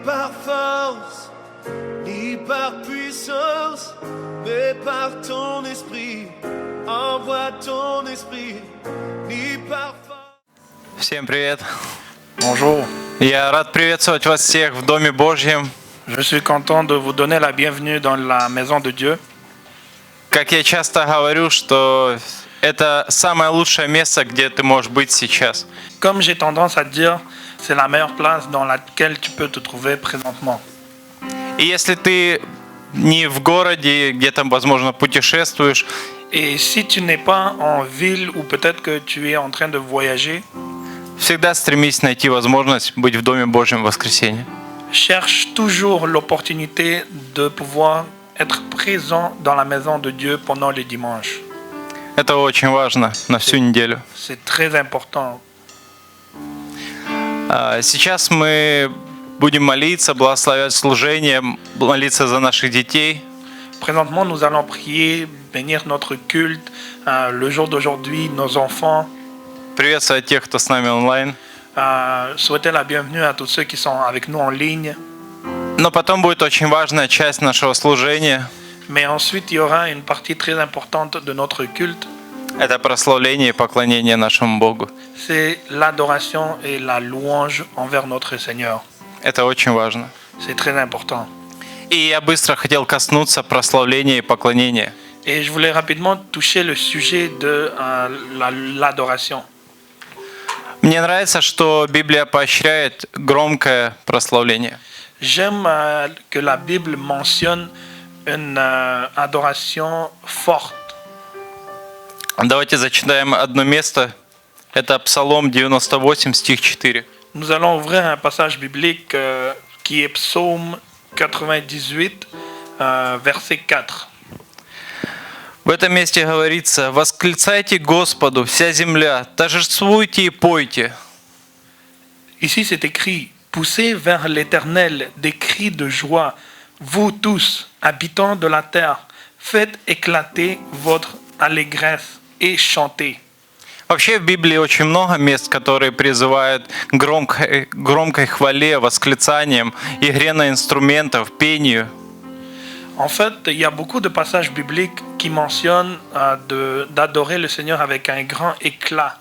par force, ni par puissance, mais par ton esprit. Envoie ton esprit, ni par force. Всем привет! Bonjour, Я рад приветствовать вас всех в Доме Божьем. je suis content de vous donner la bienvenue dans la maison de Dieu. Как я часто говорю, что это самое лучшее место, где ты можешь быть сейчас. Comme j'ai tendance à dire, c'est la meilleure place dans laquelle tu peux te trouver présentement. И если ты не в городе, где-то, возможно, путешествуешь, Et si tu n'es pas en ville ou peut-être que tu es en train de voyager, всегда стремись найти возможность быть в Доме Божьем в воскресенье. cherche toujours l'opportunité de pouvoir être présent dans la maison de Dieu pendant les dimanches. Это очень важно на всю неделю. C'est très important. Сейчас мы будем молиться, благословлять служение, молиться за наших детей. Présentement, nous allons prier, bénir notre culte, le jour d'aujourd'hui, nos enfants. Приветствовать тех, кто с нами онлайн. Souhaiter la bienvenue à tous ceux qui sont avec nous en ligne. Но потом будет очень важная часть нашего служения. Mais ensuite, il y aura une partie très importante de notre culte. Это прославление и поклонение нашему Богу. C'est l'adoration et la louange envers notre Seigneur. Это очень важно. C'est très important. И я быстро хотел коснуться прославления и поклонения. Et je voulais rapidement toucher le sujet de l'adoration. Мне нравится, что Библия поощряет громкое прославление. J'aime que la Bible mentionne une adoration forte. Давайте зачитаем одно место. Это Псалом 98, стих 4. Nous allons ouvrir un passage biblique qui est Psaume 98, verset 4. В этом месте говорится: «Восклицайте Господу, вся земля, торжествуйте и пойте». Ici, c'est écrit: poussez vers l'Éternel des cris de joie, vous tous, habitants de la terre, faites éclater votre allégresse et chantez. Вообще в Библии очень много мест, которые призывают к громкой хвале, восклицаниям, игре на инструментах, пению. En fait, il y a beaucoup de passages bibliques qui mentionnent d'adorer le Seigneur avec un grand éclat.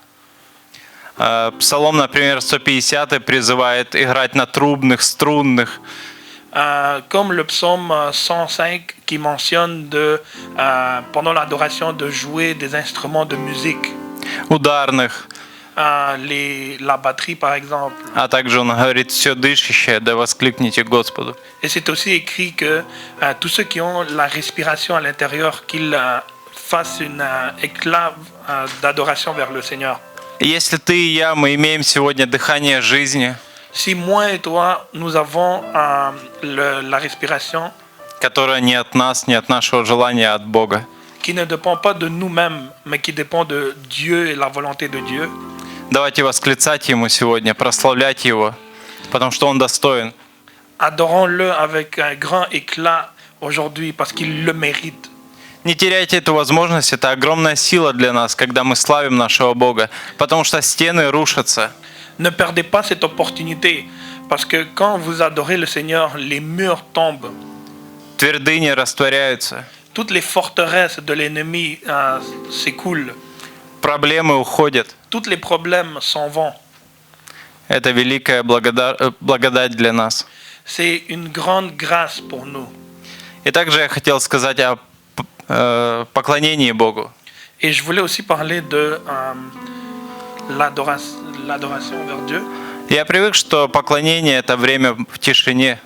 Псалом, например, 150 призывает играть на трубных, струнных. Comme le psaume 105 qui mentionne pendant l'adoration de jouer des instruments de musique. Ударных. La batterie par exemple. А также он говорит: «Все дышащее, да воскликните Господу». Et c'est aussi écrit que tous ceux qui ont la respiration à l'intérieur, qu'ils fassent un éclat d'adoration vers le Seigneur. Если ты и я, мы имеем сегодня дыхание жизни, Si moi et toi, nous avons la respiration которая не от нас, не от нашего желания, а от Бога, qui ne dépend pas de nous-mêmes, mais qui dépend de Dieu et la volonté de Dieu, давайте восклицать Ему сегодня, прославлять Его, потому что Он достоин. adorons-le avec un grand éclat aujourd'hui parce qu'il le mérite. Не теряйте эту возможность, это огромная сила для нас, когда мы славим нашего Бога, потому что стены рушатся. Ne perdez pas cette opportunité parce que quand vous adorez le Seigneur, les murs tombent. Твердыни растворяются. Toutes les forteresses de l'ennemi s'écoulent. Проблемы уходят. Tous les problèmes s'en vont. Это великая благодать для нас. C'est une grande grâce pour nous. И также я хотел сказать о поклонении Богу. Et je voulais aussi parler de l'adoration vers Dieu. Я привык, что поклонение – это время в тишине.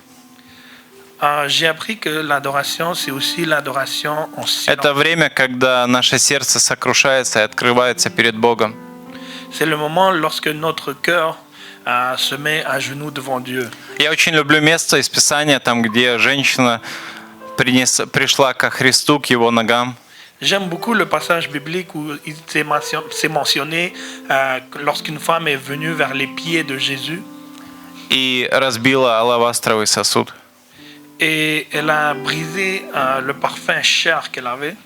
J'ai appris que l'adoration, c'est aussi l'adoration en silence. Это время, когда наше сердце сокрушается и открывается перед Богом. C'est le moment lorsque notre cœur se met à genoux devant Dieu. Я очень люблю место из Писания, там, где женщина пришла ко Христу, к Его ногам. J'aime beaucoup le passage biblique où c'est mentionné lorsqu'une femme est venue vers les pieds de Jésus. И разбила алавастровый сосуд. Et elle a brisé le parfum cher qu'elle avait.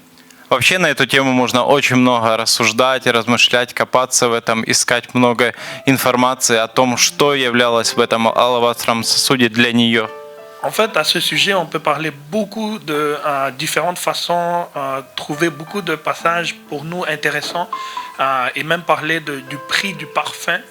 Вообще на эту тему можно очень много рассуждать, размышлять, копаться в этом, искать много информации о том, что являлось в этом алавастровом сосуде для нее. En fait, à ce sujet, on peut parler beaucoup de différentes façons, trouver beaucoup de passages pour nous intéressants et même parler du prix du parfum.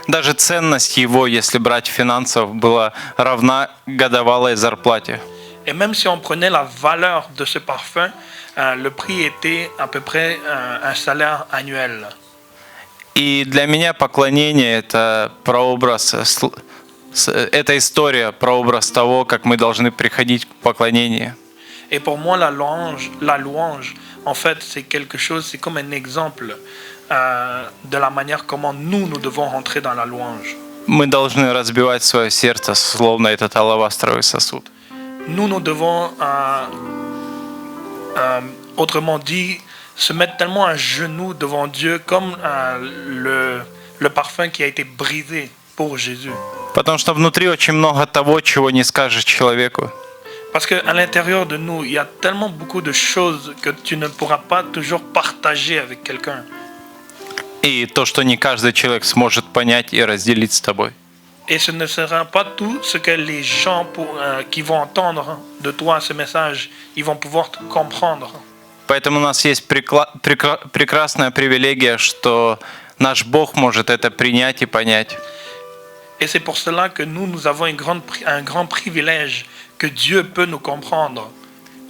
Даже ценность его, если брать финансов, была равна годовалой зарплате. Et même si on prenait la valeur de ce parfum, le prix était à peu près un salaire annuel. И для меня поклонение – это прообраз, это история, прообраз того, как мы должны приходить к поклонению. Et pour moi, la louange, en fait, c'est quelque chose, c'est comme un exemple de la manière comment nous devons rentrer dans la louange. Мы должны разбивать свое сердце, словно этот алавастровый сосуд. Nous devons, autrement dit, se mettre tellement à genoux devant Dieu comme le parfum qui a été brisé pour Jésus. Потому что внутри очень много того, чего не скажешь человеку. Parce qu'à l'intérieur de nous, il y a tellement beaucoup de choses que tu ne pourras pas toujours partager avec quelqu'un. И то, что не каждый человек сможет понять и разделить с тобой. Et ce ne sera pas tout ce que les gens qui vont entendre de toi ce message, ils vont pouvoir te comprendre. Поэтому у нас есть прекрасная привилегия, что наш Бог может это принять и понять. Et c'est pour cela que nous avons un grand privilège que Dieu peut nous comprendre.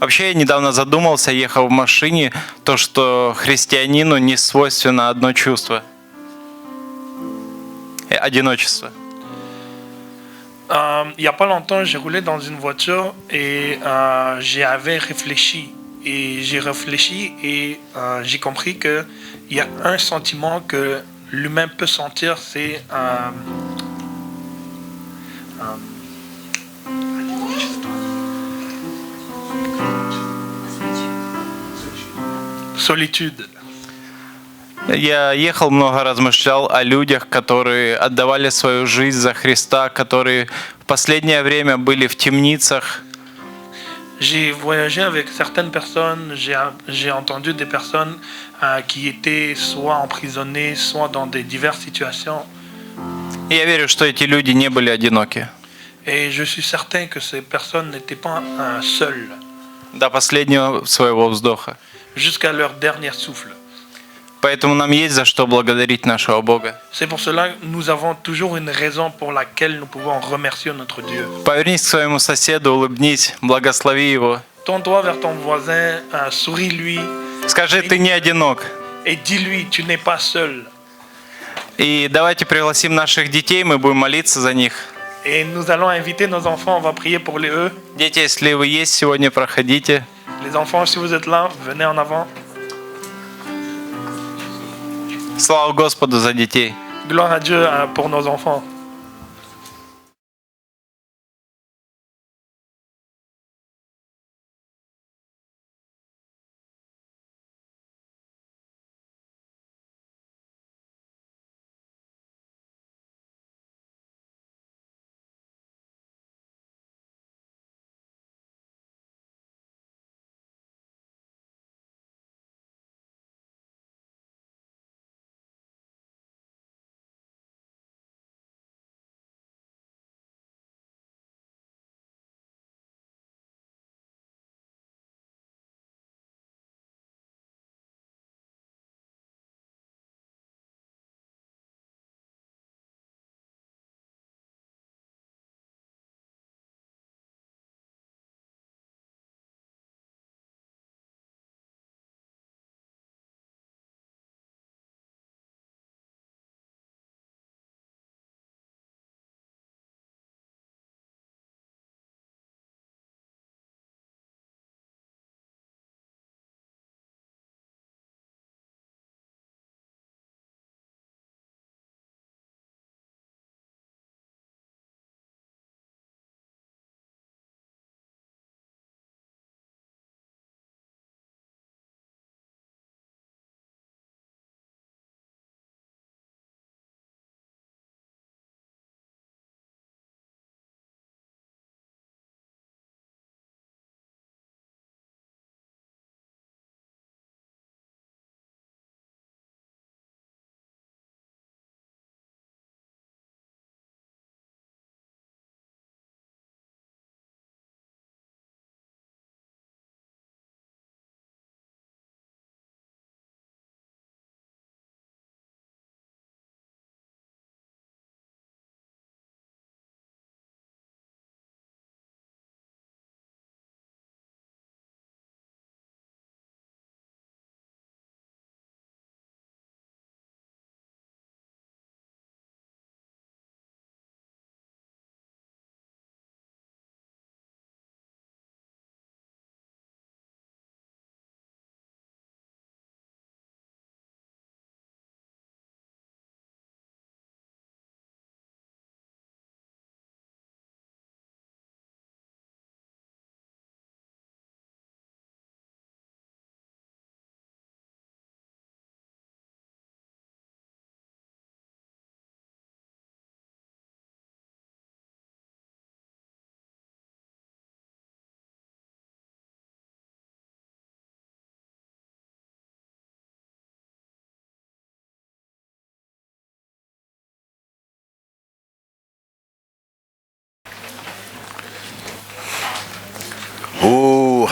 Вообще, я недавно задумался, ехал в машине, то, что христианину не свойственно одно чувство. Одиночество. Il n'y a pas longtemps, j'ai roulé dans une voiture et j'avais réfléchi. Et j'ai réfléchi et j'ai compris qu'il y a un sentiment que l'humain peut sentir, c'est solitude. Я ехал, много размышлял о людях, которые отдавали свою жизнь за Христа, которые в последнее время были в темницах. J'ai voyagé avec certaines personnes, j'ai entendu des personnes qui étaient soit emprisonnées, soit dans des diverses situations. И я верю, что эти люди не были одиноки. Et je suis certain que ces personnes n'étaient pas seules До последнего своего вздоха. jusqu'à leur dernier souffle. Поэтому нам есть за что благодарить нашего Бога. C'est pour cela que nous avons toujours une raison pour laquelle nous pouvons remercier notre Dieu. Повернись к своему соседу, улыбнись, благослови его. Tourne-toi vers ton voisin, souris-lui Скажи, ты не одинок. et dis-lui, tu n'es pas seul. И давайте пригласим наших детей, мы будем молиться за них. Et nous allons inviter nos enfants, on va prier pour eux. Дети, если вы есть сегодня, проходите. Les enfants, si vous êtes là, venez en avant. Слава Господу за детей. Gloire à Dieu pour nos enfants.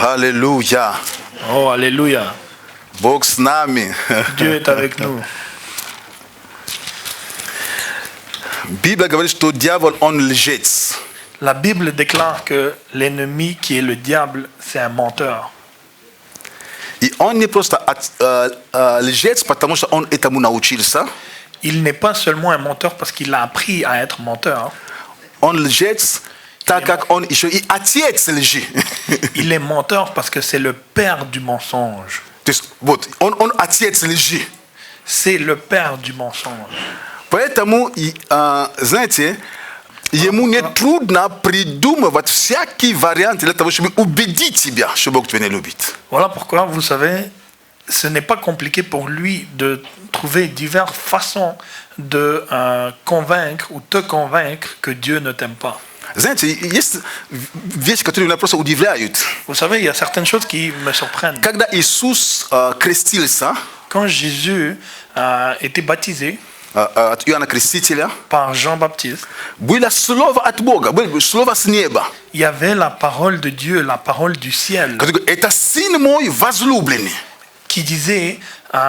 Hallelujah. Oh, alléluia. Bog с нами. Dieu est avec nous. Библия говорит, что дьявол, он лжец. La Bible déclare que l'ennemi qui est le diable, c'est un menteur. И он не просто лжец, потому что он этому научился. Il n'est pas seulement un menteur parce qu'il a appris à être menteur. Он лжец, так как он еще и отец лжи. Il est menteur parce que c'est le père du mensonge. То есть, вот, он отец лжи. C'est le père du mensonge. Поэтому, знаете, ему не трудно придумывать всякие варианты для того, чтобы убедить тебя, что Бог тебя не любит. Voilà pourquoi, vous savez, ce n'est pas compliqué pour lui de trouver diverses façons de convaincre ou te convaincre que Dieu ne t'aime pas. Знаете, есть вещи, которые меня просто удивляют. Vous savez, il y a certaines choses qui me surprennent. Когда Иисус крестился Quand Jésus a été baptisé от Иоанна Крестителя, par Jean-Baptiste, было слово от Бога, было слово с неба. il y avait la parole de Dieu, la parole du ciel, Который говорит, это сын мой возлюбленный. qui disait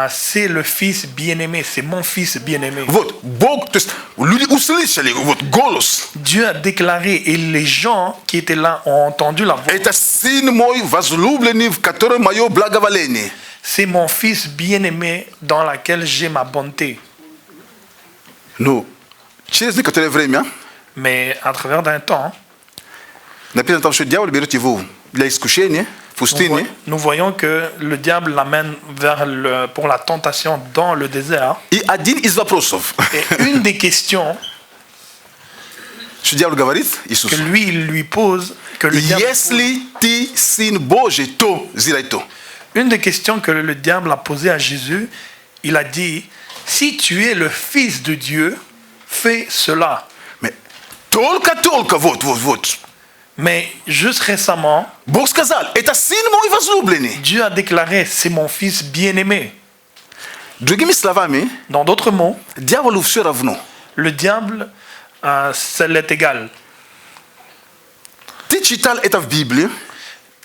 c'est le fils bien-aimé, c'est mon fils bien-aimé. Вот, Бог, то есть люди услышали вот голос. Dieu a déclaré et les gens qui étaient là ont entendu la voix. Это сын мой возлюбленный, в котором мое благоволение. C'est mon fils bien-aimé dans lequel j'ai ma bonté. Ну, через некоторое время Mais à travers d'un temps, написано там, что дьявол берет его для искушения в пустыне. nous voyons que le diable l'amène pour la tentation dans le désert. И один из вопросов, Et une des questions что дьявол говорит Иисусу, que lui pose, que le diable если ты сын Божий, то сделай то. Une des questions que le diable a posées à Jésus, il a dit, si tu es le Fils de Dieu, fais cela. Mais только, вот. Mais juste récemment, Бог сказал, это сын мой возлюбленный. Dieu a déclaré, c'est mon Fils bien-aimé. Другими словами, Dans d'autres mots, дьяволу все равно. le diable, ça l'est égal. Ты читал это в Библии,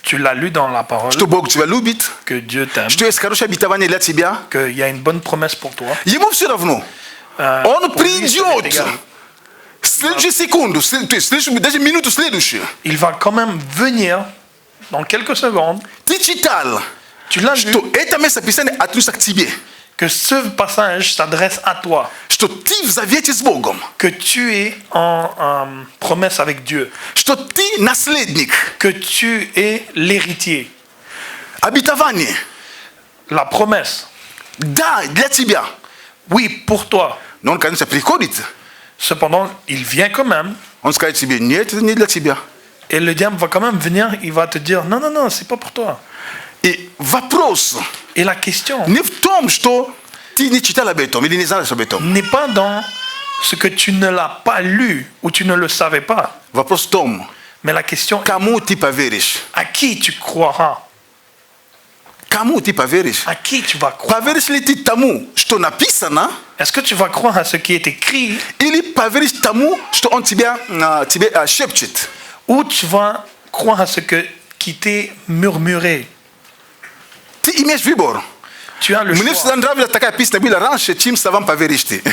Tu l'as lu dans la parole, что Бог тебя любит, que Dieu t'aime, что есть хорошее обетование для тебя. qu'il y a une bonne promesse pour toi. Ему все равно. Он Pour lui, ça l'est придет égal. в следующую секунду, даже минуту следующую. Il va quand même venir dans quelques secondes. Ты читал, Tu l'as lu, что это место Писания относится к тебе. que ce passage s'adresse à toi. Что ты в завете с Богом. Que tu es en promesse avec Dieu. Что ты наследник. Que tu es l'héritier. Обетование. La promesse. Да, для тебя. Oui, pour toi. Но он, конечно, приходит. Cependant, il vient quand même. Он скажет тебе, нет, это не для тебя. Et le diable va quand même venir, il va te dire, non, non, non, c'est pas pour toi. И вопрос Et la question не в том, что ты не читал об этом или не знаешь об этом. n'est pas dans ce que tu ne l'as pas lu ou tu ne le savais pas. Вопрос в том, Mais la question est, кому ты поверишь. à qui tu croiras? Кому ты поверишь. À qui tu vas croire? Поверишь ли ты тому, что написано, Est-ce que tu vas croire à ce qui est écrit или поверишь тому, что он тебе шепчет. ou tu vas croire à ce qui t'est murmuré? Ты имеешь выбор. Tu as le Мне choix. всегда нравилась такая песня была раньше, чем словам поверишь ты.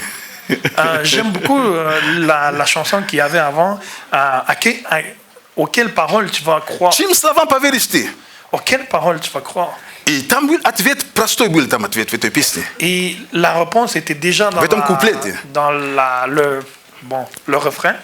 J'aime beaucoup la chanson qu'il y avait avant. Auxquelles paroles tu vas croire? Чем словам поверишь ты. Auxquelles paroles tu vas croire? И там был ответ, простой был там ответ в этой песне. Et la réponse était déjà dans, В этом куплете. le refrain.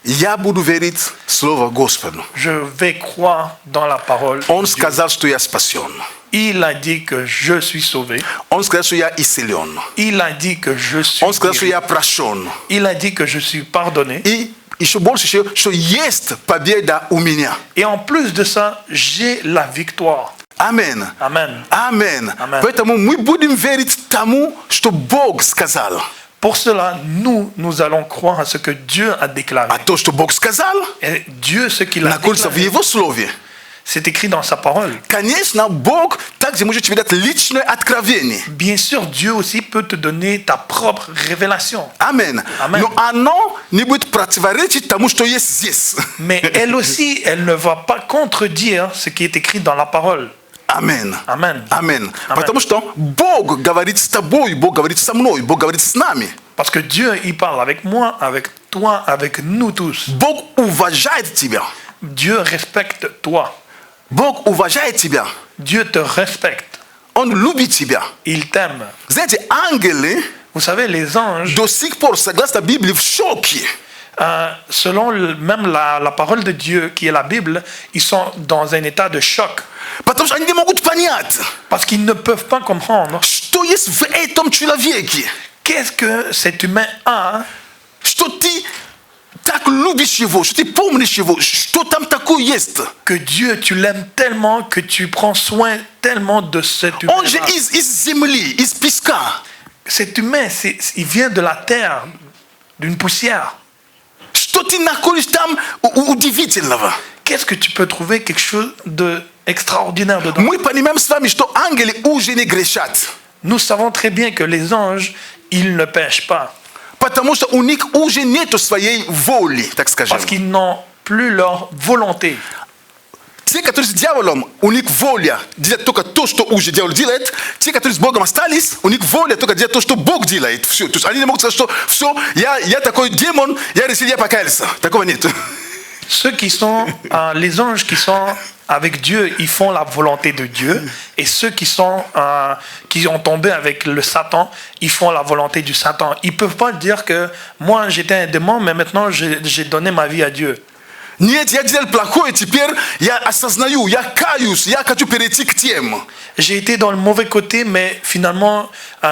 Я буду верить Слово Господу. Je vais croire dans la parole. Он de Dieu. сказал, что я спасен. Il a dit que je suis sauvé. Он сказал, что я исцелен. Il a dit que je suis Он сказал, что guéri. я прощен. Il a dit que je suis pardonné. И еще больше, что есть победа у меня. Et en plus de ça, j'ai la victoire. Амин. Amen. Амин. Amen. Поэтому мы будем верить тому, что Бог сказал. Pour cela, nous allons croire à ce que Dieu a déclaré. А то, что Бог сказал, Et Dieu, ce qu'il a находится в déclaré, Его Слове. C'est écrit dans sa parole. Конечно, Бог также может тебе дать личное откровение. Bien sûr, Dieu aussi peut te donner ta propre révélation. Амен. Амен. Но оно не будет противоречить тому, что есть здесь. Mais elle aussi, elle ne va pas contredire ce qui est écrit dans la parole. Амен. Амен. Амен. Потому что Бог говорит с тобой, Бог говорит со мной, Бог говорит с нами. Parce que Dieu, il parle avec moi, avec toi, avec nous tous. Бог уважает тебя. Dieu respecte toi. Бог уважает тебя. Dieu te respecte. Он любит тебя. Il t'aime. Знаете, ангелы Vous savez, les anges, до сих пор, согласно Библии, в шоке. selon même la parole de Dieu, qui est la Bible, ils sont dans un état de choc. Потому что они не могут понять, Parce qu'ils ne peuvent pas comprendre что есть в этом человеке. qu'est-ce que cet humain a, Что ты так любишь его, что ты помнишь его, что там такое есть. que Dieu, tu l'aimes tellement, que tu prends soin tellement de cet humain. Он же из земли, из песка. Cet humain, il vient de la terre, d'une poussière. Что ты находишь там удивительного? Qu'est-ce que tu peux trouver quelque chose d'extraordinaire dedans? Мы понимаем с вами, что ангелы уже не грешат. Nous savons très bien que les anges, ils ne pêchent pas. Потому что у них уже нету своей воли, так скажем. Parce qu'ils n'ont plus leur volonté. Те, которые с дьяволом, у них воля делать только то, что уже дьявол делает. Те, которые с Богом остались, у них воля только делать то, что Бог делает. Все. То есть они не могут сказать, что все, я такой демон, я решил, я покаялся. Такого нет. Ceux qui sont, les anges qui sont avec Dieu, ils font la volonté de Dieu. Et ceux qui ont tombé avec le Satan, ils font la volonté du Satan. Ils ne peuvent pas dire que moi j'étais un démon, mais maintenant j'ai donné ma vie à Dieu. Нет, я делал плохое, теперь я осознаю, я каюсь, я хочу перейти к тем. J'ai été dans le mauvais côté, mais finalement,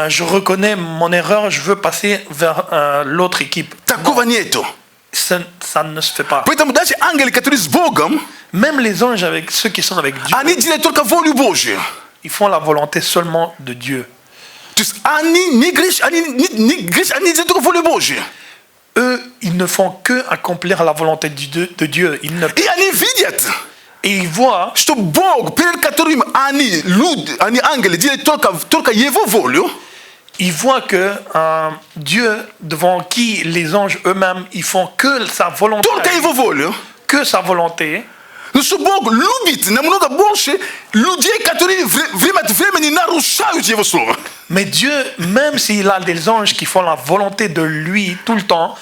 je reconnais mon erreur, je veux passer vers l'autre équipe. Такого нету. Ça ne se fait pas. Поэтому даже ангелы, которые с Богом, Même les anges, avec ceux qui sont avec Dieu, они делают только волю Божью. ils font la volonté seulement de Dieu. То есть они не грешат, они делают только волю Божью. Eux, ils ne font que accomplir la volonté de Dieu. Ils ne... И они видят, Et ils voient что Бог, перед которым они, люди, они ангелы, делают только Его волю, que Dieu, devant qui les anges eux-mêmes, ils font que sa volonté. только Его волю. Que sa volonté. Но что Бог любит намного больше людей, которые время от времени нарушают Его Слово. Mais Dieu, même s'il a des anges qui font la volonté de lui tout le temps,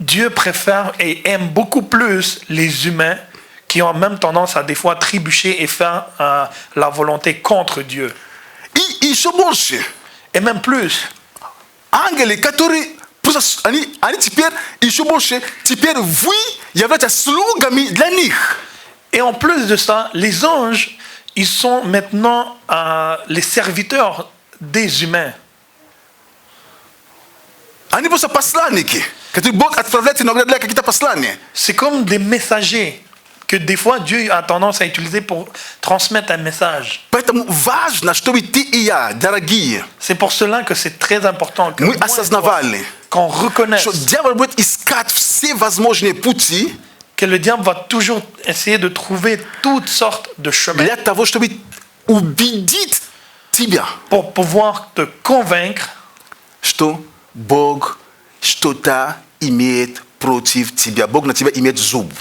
Dieu préfère et aime beaucoup plus les humains qui ont même tendance à des fois trébucher et faire la volonté contre Dieu. И еще больше. Et même plus. Ангелы, которые они теперь еще больше, теперь вы являетесь слугами для них. Et en plus de ça, les anges, ils sont maintenant les serviteurs des humains. Они просто посланники, которые Бог отправляет иногда для каких-то послания. C'est comme des messagers que des fois Dieu a tendance à utiliser pour transmettre un message. Поэтому важно, чтобы ты и я, дорогие, C'est pour cela que c'est très important que мы осознавали, qu'on reconnaisse что дьявол будет искать все возможные пути que le diable va toujours essayer de trouver toutes sortes de chemins для того, чтобы убедить тебя, pour pouvoir te convaincre что Бог что-то имеет против тебя. Бог на тебя имеет зуб.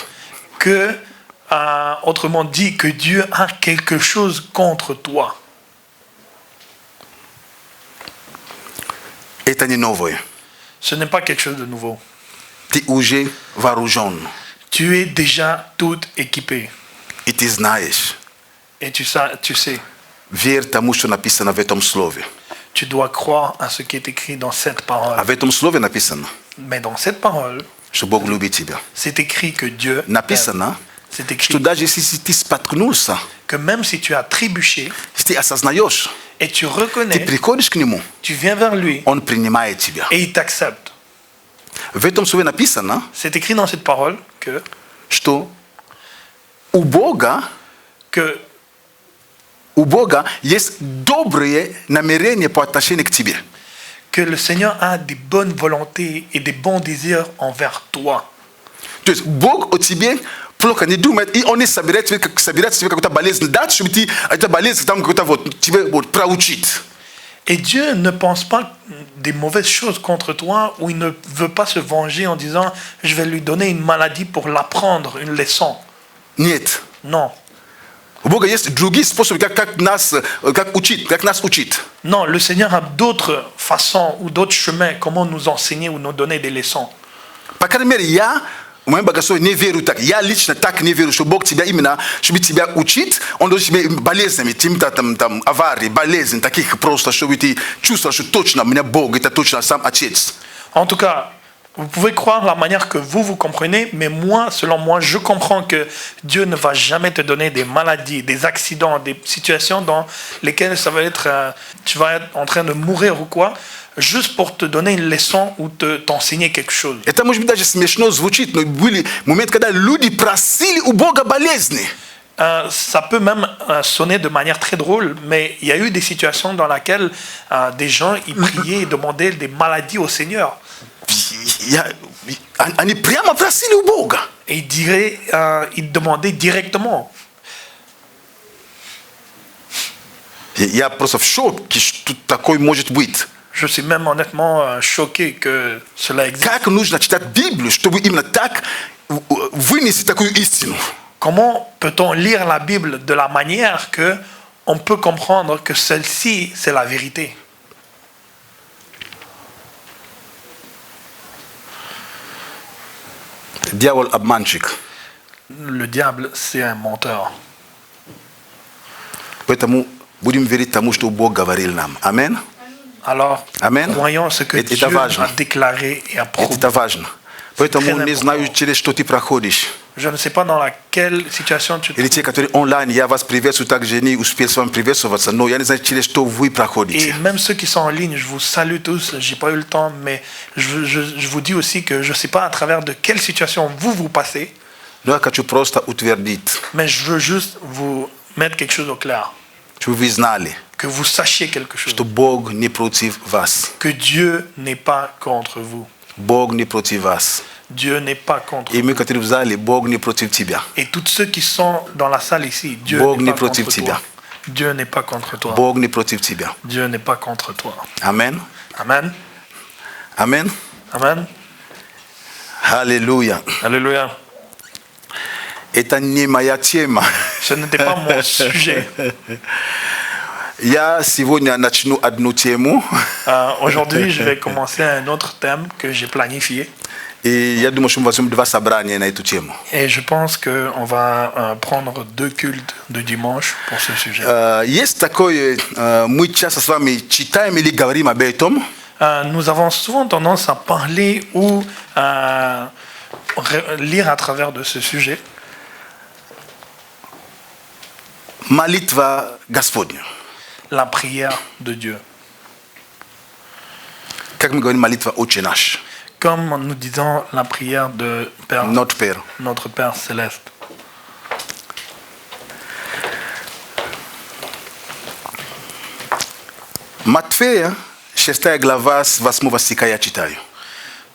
que, autrement dit, que Dieu a quelque chose contre toi. Это не новое. Ce n'est pas quelque chose de nouveau. Ты уже вооружен. Tu es déjà tout équipé. И ты знаешь. Et tu sais, Верь тому, что написано в этом слове. tu dois croire à ce qui est écrit dans cette parole. А в этом слове написано, Mais dans cette parole, что Бог любит тебя. c'est écrit que Dieu t'aime. Написано, C'est что écrit даже если ты споткнулся, que même si tu as trébuché если ты осознаешь, et tu ты reconnais, приходишь к Нему, tu viens vers lui Он принимает тебя. et il t'accepte. В этом слове написано, C'est écrit dans cette parole что у Бога que есть добрые намерения по отношению к тебе. le Seigneur a des bonnes volontés et des bons désirs envers toi. То есть Бог о тебе Ploka ni dumet I on est sabiret c'est que tu balèze date je me dis tu balèze tam que tu veux prauchit. Et Dieu ne pense pas des mauvaises choses contre toi, ou il ne veut pas se venger en disant je vais lui donner une maladie pour l'apprendre, une leçon. Нет. Non. У Бога есть другие способы, как нас учить. Non, le Seigneur a d'autres façons ou d'autres chemins comment nous enseigner ou nous donner des leçons. По крайней мере, я у моего богословия не верю так. Я лично так не верю, что Бог тебя именно, чтобы тебя учить, Он должен тебя болезнями, там аварии, болезней, таких просто, чтобы ты чувствовал, что точно у меня Бог, это точно сам Отец. En tout cas, vous pouvez croire la manière que vous comprenez, mais moi, selon moi, je comprends que Dieu ne va jamais te donner des maladies, des accidents, des situations dans lesquelles ça va être, tu vas être en train de mourir ou quoi, juste pour te donner une leçon ou t'enseigner quelque chose. Это может быть даже смешно звучит, но были моменты, когда люди просили у Бога болезни. Ça peut même sonner de manière très drôle, mais il y a eu des situations dans lesquelles des gens ils priaient et demandaient des maladies au Seigneur. Они прямо просили у Бога. Et ils demandaient directement. Я просто в шоке, что такое может быть. Je suis même honnêtement choqué que cela existe. Как нужно читать Библию, чтобы именно так вынести такую истину? Comment peut-on lire la Bible de la manière que on peut comprendre que celle-ci, c'est la vérité? Дьявол обманщик. Le diable, c'est un menteur. Поэтому будем верить тому, что Бог говорил нам. Амин. Alors, Amen. croyons ce que Это Dieu важно. a déclaré et approuvé. Это важно. Поэтому не знаю, через что ты проходишь. Je ne sais pas dans laquelle situation tu te Или те, которые онлайн, я вас приветствую, также не успел с вами приветствоваться, но я не знаю, через что вы Et проходите. même ceux qui sont en ligne, je vous salue tous. J'ai pas eu le temps, mais je vous dis aussi que je ne sais pas à travers de quelle situation vous passez, Но я хочу просто утвердить, mais je veux juste vous mettre quelque chose au clair, чтобы вы знали, que vous sachiez quelque chose, что Бог не против вас. que Dieu n'est pas contre vous. Бог не против вас. Dieu n'est pas contre И vous. мы, которые в зале, Бог не против тебя. Et tous ceux qui sont dans la salle ici, Dieu Бог n'est не pas против contre тебя. toi. Dieu n'est pas contre toi. Бог не против тебя. Dieu n'est pas contre toi. Амен. Amen. Амен. Amen. Аллилуйя. Alléluia. Это не моя тема. Ce n'était pas mon sujet. Я сегодня начну одну тему. Aujourd'hui, je vais commencer un autre thème que j'ai planifié. И я думаю, что мы возьмем два собрания на эту тему. Et je pense qu'on va prendre 2 cultes de dimanche pour ce sujet. Есть такое, мы часто с вами читаем или говорим об этом. Nous avons souvent tendance à parler ou lire à travers de ce sujet. Молитва Господня. La prière de Dieu. Как мы говорим, молитва Отче наш. Comme nous disons la prière de Père, Notre Père. notre Père céleste. Матфея, 6 глава, с 8 стиха я читаю.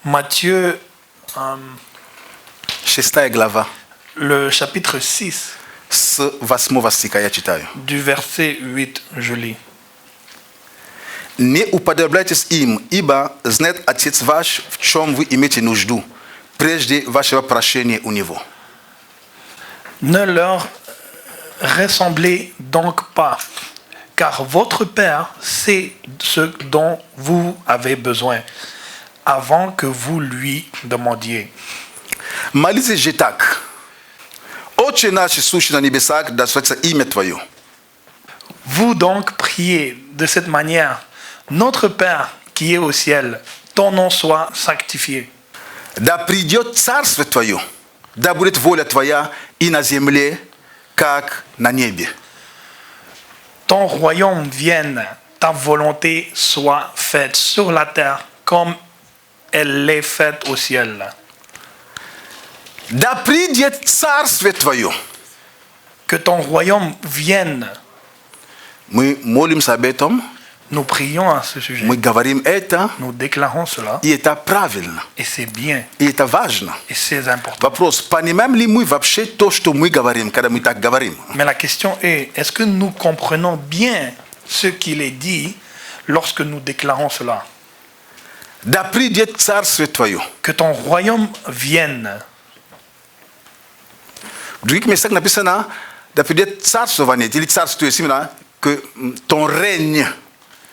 Matthieu, 6 глава, le chapitre 6, с 8 стиха я читаю. du verset 8, je lis. Не уподобляйтесь им, ибо знает Отец ваш, в чем вы имеете нужду, прежде вашего прощения у Него. Ne leur ressemblez donc pas, car votre Père sait ce dont vous avez besoin, avant que vous lui demandiez. Молитесь же так. Отче наш, сущий на небесах, да светится имя Твое. Vous donc priez de cette manière. Notre Père qui est au ciel, ton nom soit sanctifié. Да придет Царство Твое, да будет воля Твоя и на земле, как на небе. Ton royaume vienne, ta volonté soit faite sur la terre comme elle l'est faite au ciel. Да придет Царствие Твое. Que ton royaume vienne. Мы молимся об этом, Nous prions à ce sujet. Ми говорим это, Nous déclarons cela. и это правильно, Et c'est bien. и это важно. Et c'est important. Вопрос, понимаем ли мы вообще то, что мы говорим, когда мы так говорим? Mais la question est-ce que nous comprenons bien ce qu'il est dit lorsque nous déclarons cela? Да придет царствие Твое. Que ton royaume vienne. В других местах написано, да придет царствование, или царство, то есть именно ton règne,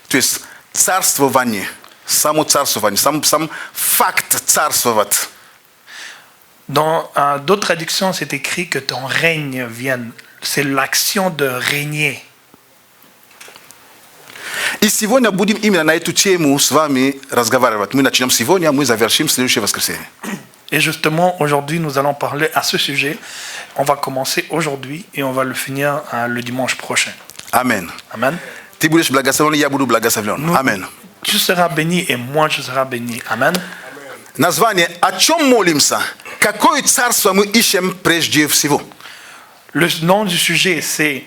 то есть царствование, само царствование, сам факт царствовать. Dans d'autres traductions, c'est écrit que ton règne vienne. C'est l'action de régner. И сегодня будем именно на эту тему с вами разговаривать. Мы начнем сегодня, мы завершим в следующее воскресенье. Et justement, aujourd'hui, nous allons parler à ce sujet. On va commencer aujourd'hui et on va le finir le dimanche prochain. Amen. Amen. Ты будешь благословен, я буду благословен. Амен. Tu seras béni et moi, je serai béni. Amen. Название «О чем молимся?» Какое царство мы ищем прежде всего? Le nom du sujet, c'est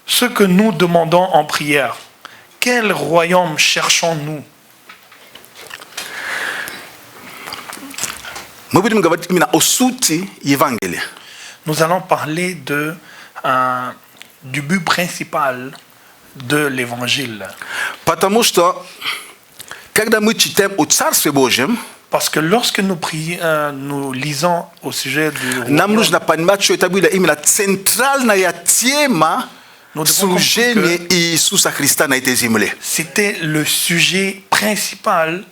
ce que nous demandons en prière. Quel royaume cherchons-nous? Мы будем говорить именно о сути Евангелия. Nous allons parler du but principal de l'évangile. Потому что, когда мы читаем о Царстве Божьем, Parce que lorsque nous lisons au sujet du нам royaume, нужно понимать, что это была именно центральная тема служения Иисуса Христа на этой земле. c'était le sujet principal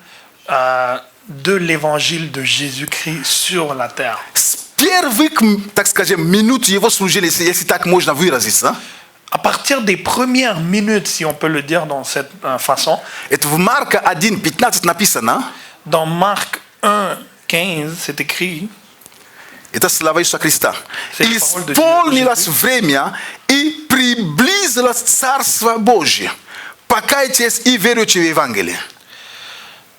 de l'évangile de Jésus-Christ sur la terre. С первых, так скажем, минут его служения, если так можно выразиться, À partir des premières minutes, si on peut le dire dans cette façon, это в Марка 1:15 написано, dans Marc 1:15, c'est écrit, это слова Иисуса Христа. C'est la parole de Исполнилось время и приблизилось Царство Божье. Покайтесь и веруйте в Евангелие.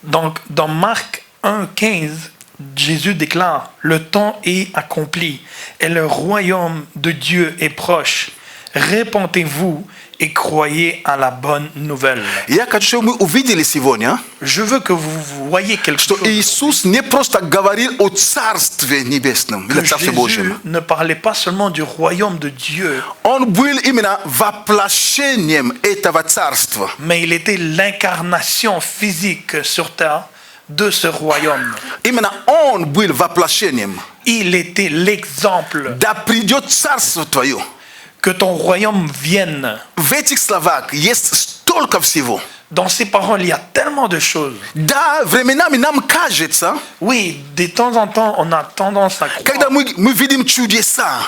donc dans Marc 1:15, Jésus déclare, le temps est accompli et le royaume de Dieu est proche. Répentez-vous et croyez à la bonne nouvelle. Я хочу, чтобы мы увидели сегодня, Je veux que vous voyez quelque что chose. Иисус не просто говорил о Царстве Небесном, или Que Царстве Jésus Божьем. ne parlait pas seulement du royaume de Dieu, Он был именно воплощением этого Царства. mais il était l'incarnation physique sur terre de ce royaume. Именно Он был воплощением. Il était l'exemple. Да придет Царство Твое. Que ton royaume vienne. В этих словах есть столько всего. Dans ces paroles, il y a tellement de choses. Да, временами нам кажется, Oui, de temps en temps, on a tendance à когда croire. мы видим чудеса,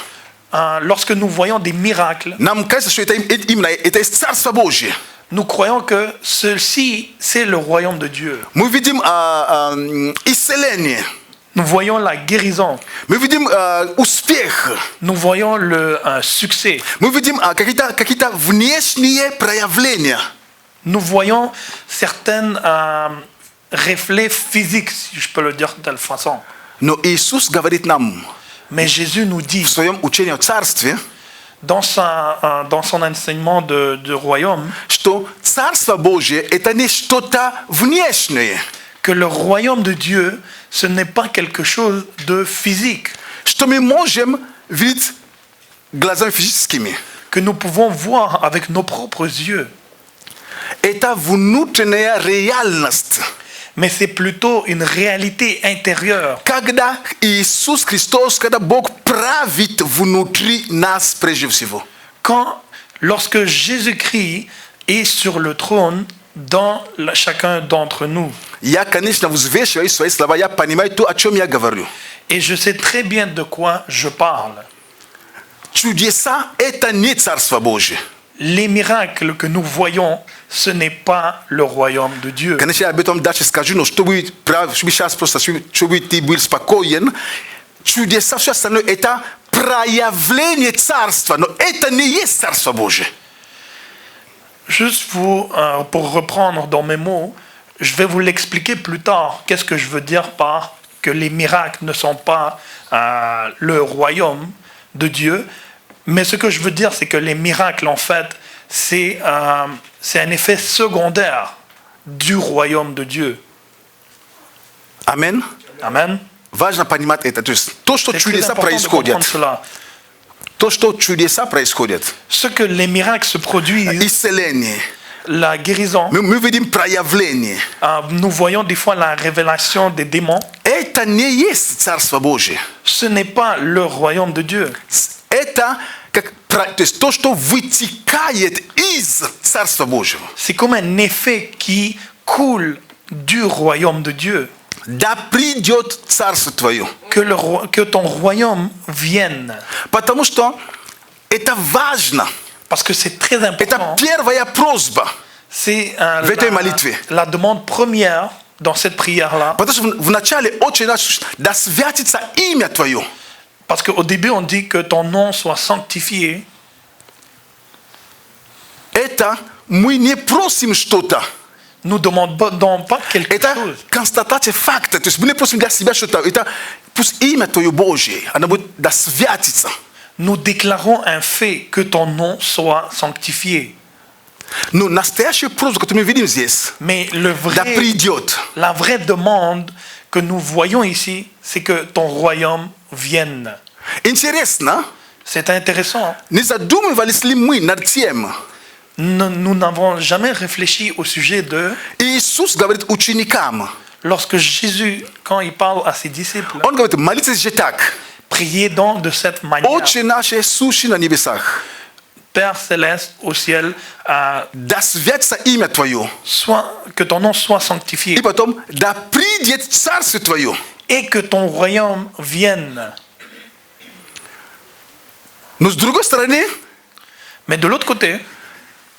Lorsque nous voyons des miracles, нам кажется, что это именно это есть Царство Божье. nous croyons que ceci, c'est le royaume de Dieu. Мы видим исцеление, Nous voyons la guérison. мы видим успех, Nous voyons le succès. мы видим какие-то внешние проявления. Nous voyons certains reflets physiques, si je peux le dire de telle façon. Но Иисус говорит нам Mais Jésus nous dit, в своем учении о Царстве, dans son enseignement de royaume, что Царство Божье это не что-то внешнее, que le royaume de Dieu, ce n'est pas quelque chose de physique, что мы можем видеть глазами физическими. que nous pouvons voir avec nos propres yeux. Это внутренняя реальность. Mais c'est plutôt une réalité intérieure. Когда Иисус Христос, когда Бог правит внутри нас прежде всего. Lorsque Jésus-Christ est sur le trône dans chacun d'entre nous. Я, конечно, взвешиваю свои слова, я понимаю то, о чем я говорю. Et je sais très bien de quoi je parle. Чудеса – это не Царство Божие. Les miracles que nous voyons, ce n'est pas le royaume de Dieu. Конечно, я об этом дальше скажу, но чтобы сейчас просто, чтобы ты был спокоен, чудеса, все остальное – это проявление Царства, но это не есть Царство Божие. Juste pour reprendre dans mes mots, je vais vous l'expliquer plus tard. Qu'est-ce que je veux dire par que les miracles ne sont pas le royaume de Dieu. Mais ce que je veux dire, c'est que les miracles, en fait, c'est un effet secondaire du royaume de Dieu. Amen. Amen. Важно понимать это. То есть то, что C'est très чудеса important de происходят, comprendre cela. то, что чудеса происходят, Ce que les miracles se produisent, исцеление, la guérison, мы видим проявление. nous voyons des fois la révélation des démons. Это не есть Царство Божие. Ce n'est pas le royaume de Dieu. Это то есть то, что вытекает из Царства Божьего. C'est comme un effet qui coule du royaume de Dieu. Да придет Царство Твое. Que ton royaume vienne. Потому что это важно. Parce que c'est très Это important. первая просьба. C'est В этой молитве. la demande première dans cette prière-là. Потому что в начале очень наш, да святится имя Твое. Parce qu'au début, on dit que ton nom soit sanctifié. Это мы не просим что-то. Nous ne demandons pas quelque Это chose. констатация факта. То есть мы не просим для себя что-то. Это пусть имя Твое Божие, оно будет да святится. Nous déclarons un fait que ton nom soit sanctifié. Но настоящая просьба, которую мы видим здесь, Mais le да vrai, придет. la vraie demande que nous voyons ici, c'est que ton royaume vienne. Интересно, C'est intéressant. не задумывались ли мы над тем? Nous n'avons jamais réfléchi au sujet de Иисус говорит ученикам. lorsque Jésus, quand il parle à ses disciples, Он говорит, молитесь же так. priez donc de cette manière. Отче наш, сущий на небесах, Père céleste au ciel, да святится имя Твое. que ton nom soit И sanctifié потом, да придет Царство Твое. et que ton royaume vienne. Но с другой стороны, Mais de l'autre côté,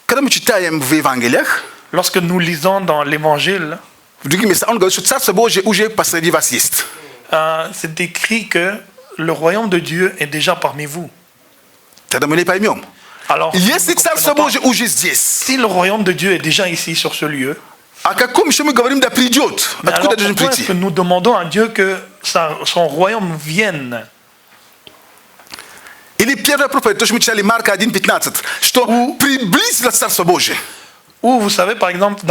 когда мы читаем в Евангелиях, lorsque nous lisons dans l'évangile, в других местах, он говорит, что Царство Божие уже посреди вас есть. c'est écrit que le royaume de Dieu est déjà parmi vous. Тогда мы не поймем. Alors, Если nous ne Царство comprenons pas. Божие уже здесь, Si le royaume de Dieu est déjà ici sur ce lieu, о каком еще мы говорим, да придет? mais alors Откуда должен pourquoi est-ce прийти? que nous demandons à Dieu que son royaume vienne? Или первая проповедь, то, что мы читали Марка 1:15, что приблизилось Царство Божие. Ou vous savez, par exemple,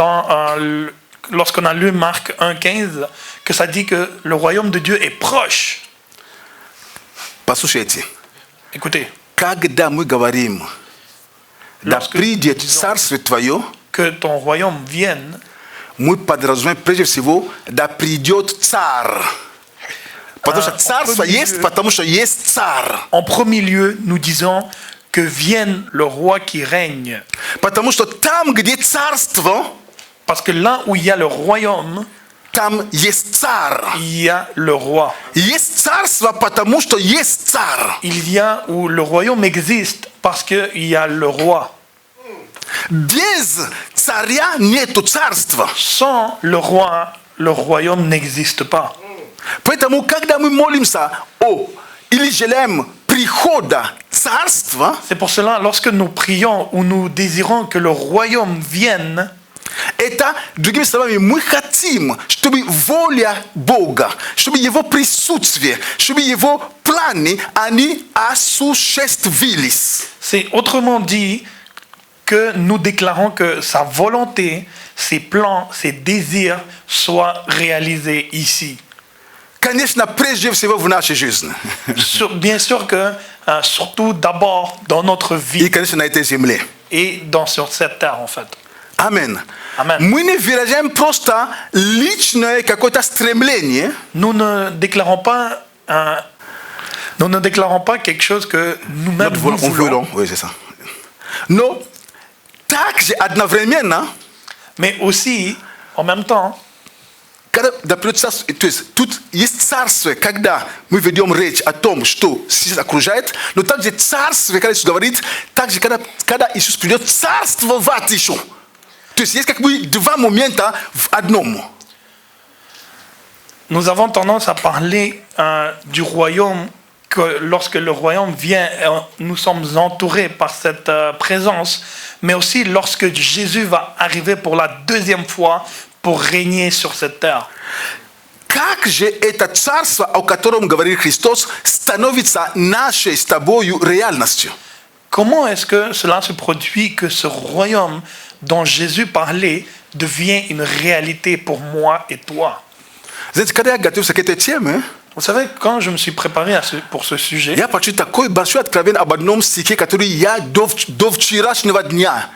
lorsqu'on a lu Marc 1,15, que ça dit que le royaume de Dieu est proche. Послушайте, Écoutez, когда мы говорим, да Lorsque придет nous disons- Царство Твое, que ton royaume vienne, мы подразумеваем прежде всего, да придет Царь. Потому что Царство premier есть, lieu- потому что есть Царь. en premier lieu, nous disons que vienne le roi qui règne. Потому что там, где Царство, Parce que là où il y a le royaume, там есть Царь. il y a le roi. Есть Царство, потому что есть Царь. Il y a où le royaume existe parce qu'il y a le roi. Без царя нету царства. Sans le roi, le royaume n'existe pas. Поэтому, когда мы молимся или желаем прихода царства, C'est pour cela, lorsque nous prions ou nous désirons que le royaume vienne, это, другими словами, мы хотим, чтобы воля Бога, чтобы Его присутствие, чтобы Его планы, они осуществились. c'est autrement dit que nous déclarons que sa volonté, ses plans, ses désirs soient réalisés ici. Конечно, прежде всего в нашей жизни. Bien sûr que, surtout d'abord dans notre И, vie конечно, на этой земле. et sur cette terre en fait. Амин. Amen. Мы не выражаем просто личное какое-то стремление, Nous ne déclarons pas quelque chose que nous-mêmes nous on voulons, oui, c'est ça. Но также одновременно, mais aussi en même temps, когда придет царство, то есть тут есть царство, когда мы ведем речь о том, что сейчас окружает, но также царство, когда Иисус говорит, также когда Иисус придет, царствовать еще. То есть есть как бы два момента в одном. nous avons tendance à parler du royaume, que lorsque le royaume vient, nous sommes entourés par cette présence, mais aussi lorsque Jésus va arriver pour la deuxième fois pour régner sur cette terre. Как же это царство, о котором говорит Христос, становится нашей с тобою реальностью? Comment est-ce que cela se produit que ce royaume dont Jésus parlait devient une réalité pour moi et toi? Gente, cadê a gata? Você quer ter tia, hein? Vous savez, quand je me suis préparé pour ce sujet, Ya partir ta coi baixo através abadnom sike katuri ya dov tirash ne va dnia.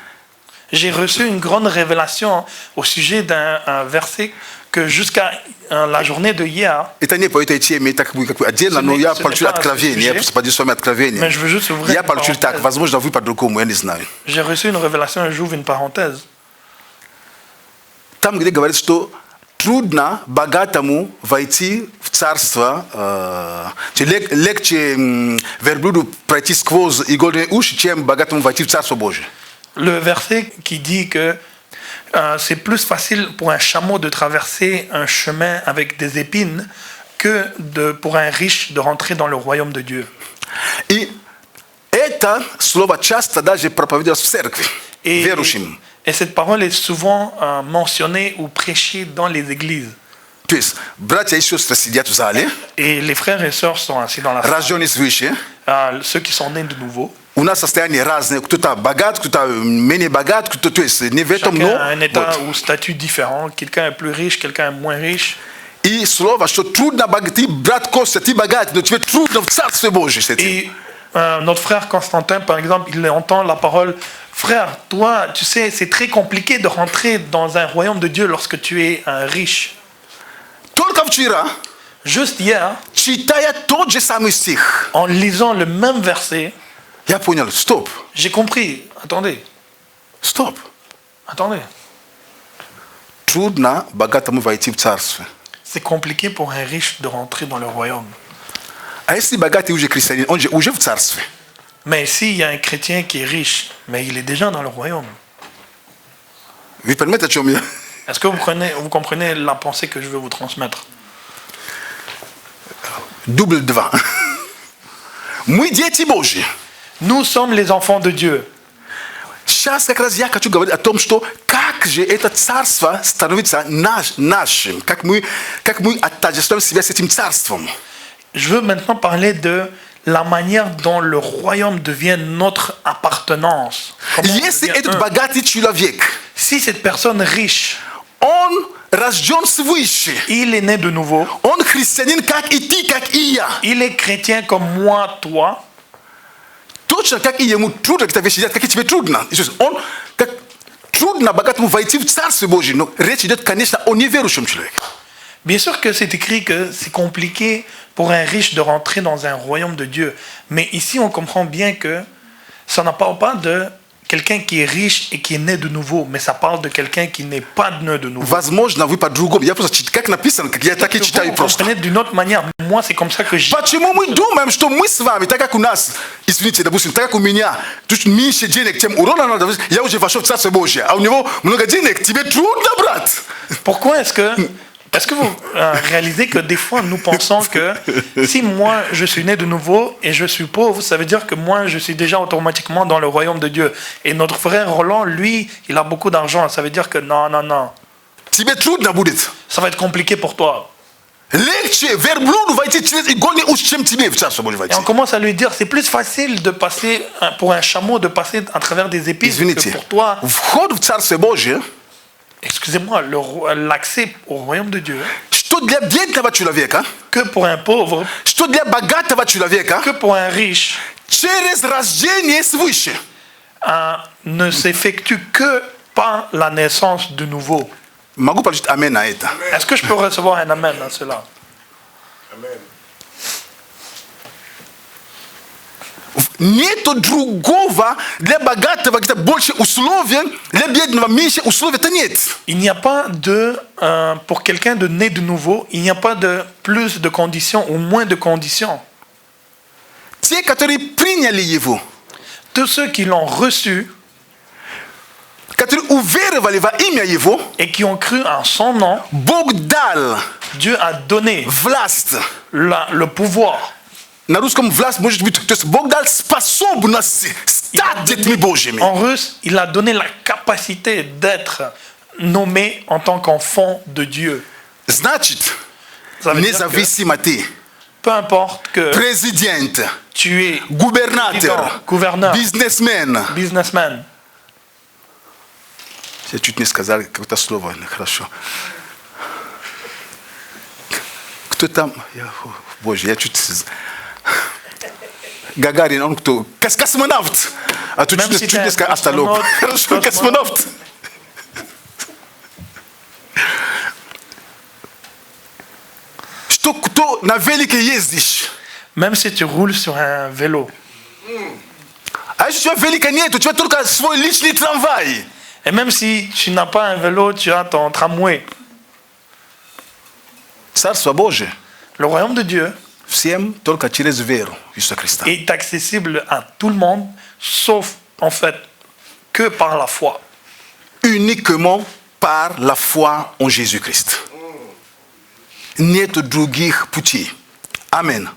j'ai reçu une grande révélation au sujet d'un verset que jusqu'à la journée de hier, Itanie pa ita tia me tak a dia la no ya partir através, ne pas dire só me através. mais je veux juste ouvrir Ya une partir tak, parenthèse. возможно, вы под рукой мой не знаю. J'ai reçu une révélation, j'ouvre une parenthèse. Там где говорится, что трудно богатому войти в царство, легче верблюду пройти сквозь игольные уши, чем богатому войти в царство Божие. Le verset qui dit que c'est plus facile pour un chameau de traverser un chemin avec des épines que pour un riche de rentrer dans le royaume de Dieu. И это слово часто даже проповедовалось в церкви, верующим. Et cette parole est souvent mentionnée ou prêchée dans les églises. То есть, братья и сестры сидят в зале, Et les frères et sœurs sont assis dans la salle. рожденные свыше. Ceux qui sont nés de nouveau. У нас состояние разное. Кто-то богат, кто-то менее богат, кто-то, то есть, не в этом, Chacun но... a un état вот. ou statut différent. Quelqu'un est plus riche, quelqu'un est moins riche. И слово, что трудно богат, ты, брат Костя, ты богат, но тебе трудно в Царстве Божьем. Et notre frère Constantin, par exemple, il entend la parole: frère, toi, tu sais, c'est très compliqué de rentrer dans un royaume de Dieu lorsque tu es un riche. Только вчера, Juste hier, читая тот же самый стих, en lisant le même verset, я понял, стоп, j'ai compris. Attendez, стоп. attendez. Трудно богатому войти в Царство. C'est compliqué pour un riche de rentrer dans le royaume. А если богатый уже христианин, он же уже в Царстве. Mais s'il y a un chrétien qui est riche, mais il est déjà dans le royaume. Вы понимаете, о чем я? Est-ce que vous comprenez la pensée que je veux vous transmettre? Дубль 2. Мы дети Божьи. Nous sommes les enfants de Dieu. Сейчас как раз я хочу говорить о том, что как же это царство становится нашим, как мы отождествляем себя с этим царством. Je veux maintenant parler de la manière dont le royaume devient notre appartenance. Comment on Если devient этот un. богатый человек, Si cette personne riche, он рожден свыше, il est né de nouveau, он христианин, как и ты, как и я. il est chrétien comme moi, toi, Точно как и ему трудно какие-то вещи делать, как и тебе трудно. Он, как трудно богатому войти в Царство Божие, но речь идет, конечно, о неверующем человеке. bien sûr que c'est écrit que c'est compliqué pour un riche de rentrer dans un royaume de Dieu. Mais ici, on comprend bien que ça ne parle pas de quelqu'un qui est riche et qui est né de nouveau, mais ça parle de quelqu'un qui n'est pas né de nouveau. Возможно, вы по-другому. Я просто как написано, как я так и читаю Vous просто. comprenez d'une autre manière. Moi, c'est comme ça que j'ai. Почему мы думаем, что мы с вами, так как у нас, извините, допустим, так как у меня, тут меньше денег, чем у Ролана, я уже вошел в Царство Божие, а у него много денег, тебе трудно, брат. Pourquoi est-ce que vous réalisez que des fois nous pensons que si moi je suis né de nouveau et je suis pauvre, ça veut dire que moi je suis déjà automatiquement dans le royaume de Dieu. Et notre frère Roland, lui, il a beaucoup d'argent. Ça veut dire que non. Тебе трудно будет. Ça va être compliqué pour toi. Легче верблюду войти через игольный уж, чем тебе в Царство Божие Et войти. on commence à lui dire, c'est plus facile de passer, pour un chameau de passer à travers des épines que Извините, pour toi, вход в Царство Божие, excusez-moi, l'accès au royaume de Dieu, что для бедного человека, que pour un pauvre, что для богатого человека, que pour un riche, через рождение свыше. ne s'effectue que par la naissance de nouveau. Могу получить амен на это? Est-ce que je peux recevoir un amen à cela? Нету другого для богатого где-то больше условий, для бедного меньше условий-то нет. Il n'y a pas de, pour quelqu'un de né de nouveau, il n'y a pas de plus de conditions ou moins de conditions. Те, которые приняли его, Tous ceux qui l'ont reçu которые уверовали во имя его, et qui ont cru en son nom, Бог дал Dieu a donné власть. le pouvoir. На русском власть может быть, то есть Бог дал способность стать детьми Божьими. En russe, il a donné la capacité d'être nommé en tant qu'enfant de Dieu. Значит, Ça veut dire независимо ты, peu importe que президент, tu es губернатор, gouverneur, бизнесмен. businessman. Я чуть не сказал какое-то слово, хорошо. Кто там? Боже, я чуть... Гагарин, он кто? Космонавт. А тут чуть не сказал астроном. Хорошо, космонавт. Что, кто на велике ездишь? Même si tu roules sur un vélo. А если у тебя велика нет, у тебя только свой личный трамвай. Et même si tu n'as pas un vélo, tu as ton tramway. Царство Божие Le royaume de Dieu всем только через веру в Иисуса Христа. est accessible à tout le monde, sauf en fait que par la foi. Uniquement par la foi en Jésus-Christ. Нет других путей. Amen.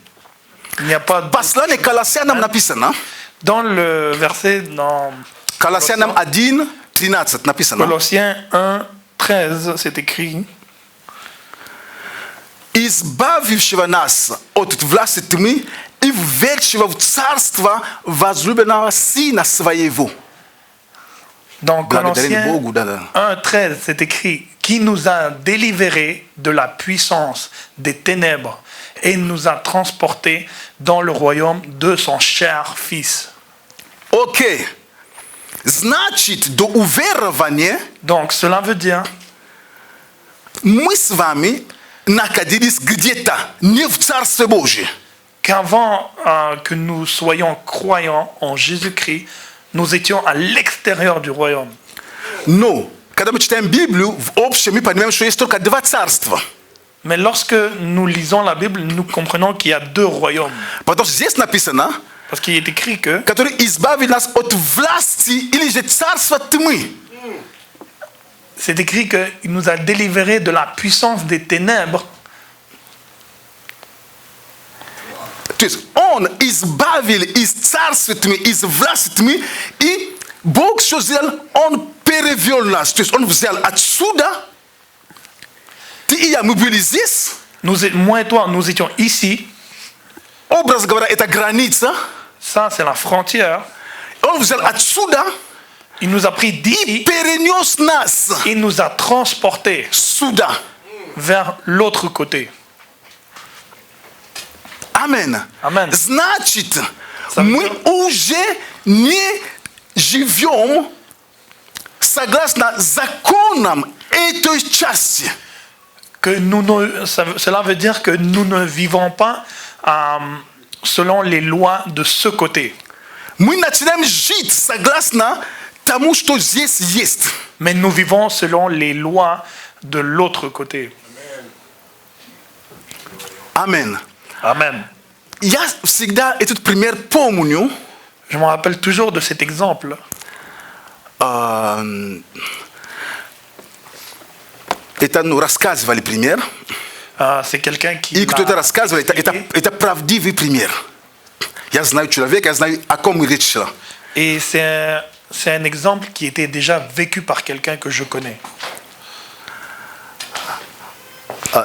Il n'y a pas de... Послание к Колоссянам написано. Dans le verset dans Колоссянам 1:13 написано. Colossiens 1:13, c'est écrit: Избавившего нас от власти тьмы и введшего в царство возлюбленного Сына Своего. Dans Благодарим Colossiens Богу, да. 1:13, c'est écrit: qui nous a délivrés de la puissance des ténèbres et nous a transportés dans le royaume de son cher Fils. Окей. Значит, до уверования Donc cela veut dire мы с вами находились где-то, не в Царстве Божьем. qu'avant que nous soyons croyants en Jésus-Christ, nous étions à l'extérieur du royaume. Но, когда мы читаем Библию, в общем мы понимаем, что есть только два царства. Mais lorsque nous lisons la Bible, nous comprenons qu'il y a deux royaumes. Потому что здесь написано, Parce qu'il est écrit que который избавил нас от власти или же царства тьмы. c'est écrit qu'il nous a délivrés de la puissance des ténèbres. То есть он избавил из царства тьмы, из власти тьмы, и Бог что сделал? Он перевел нас. То есть он взял отсюда, ты и я, мы были здесь. Moi et toi, nous étions ici. Образ говоря, это граница. Ça, c'est la frontière. Он взял отсюда, Il nous a pris d'ici. перенес нас Il nous a transportés сюда. vers l'autre côté. Амен. Amen. Значит, Ça veut мы dire- уже не живем согласно законам этой части. Que cela veut dire que nous ne vivons pas selon les lois de ce côté. Мы начинаем жить согласно тому, что здесь есть. Mais nous vivons selon les lois de l'autre côté. Амен. Amen. Я всегда этот пример помню. Je me rappelle toujours de cet exemple. Это, рассказывали пример. C'est quelqu'un qui И кто-то l'a рассказывал, expliqué. это правдивый пример. Я знаю человека, я знаю, о ком речь шла. Et c'est un exemple qui était déjà vécu par quelqu'un que je connais.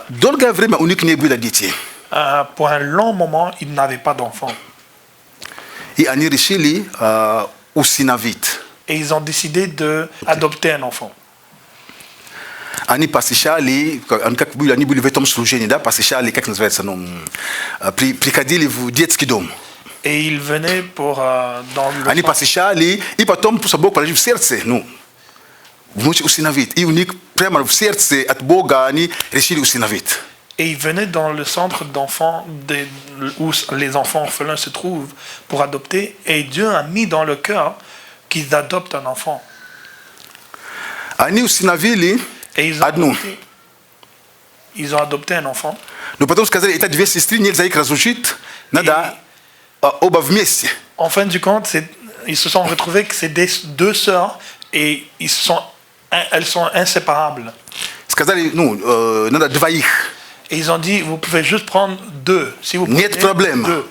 Долгое время у них не было детей. Pour un long moment, il n'avait pas d'enfant. И они решили усыновить. Et ils ont décidé d'adopter un enfant. Они посещали, они были в этом служении, да, посещали, как называется, приходили в детский дом. Et ils venaient dans le Они centre. посещали, и потом просто Бог положил в сердце, вы можете усыновить. И у них прямо в сердце от Бога они решили усыновить. Et ils venaient dans le centre d'enfants où les enfants orphelins se trouvent pour adopter. Et Dieu a mis dans le cœur qu'ils adoptent un enfant. Они усыновили Et одну. ils ont adopté un enfant. Но потом сказали, это две сестры, нельзя их разлучить, надо оба вместе. En fin du compte, ils se sont retrouvés que c'est deux sœurs et elles sont inséparables. Сказали, надо двоих. Et ils ont dit, vous pouvez juste prendre deux. Si vous Нет prenez проблем. deux.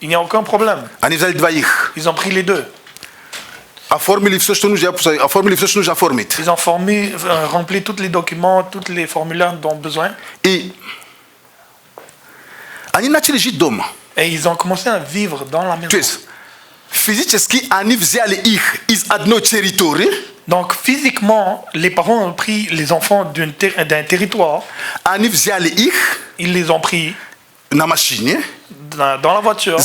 Il n'y a aucun problème. Они взяли двоих. Ils ont pris les deux. Оформили все, что нужно оформить. Ils ont rempli tous les documents, tous les formulaires dont besoin. И Они начали жить дома. Et ils ont commencé à vivre dans la maison. То есть физически они взяли их из одной территории, Donc physiquement, les parents ont pris les enfants d'un territoire, они взяли их ils les ont pris на машине, dans la voiture,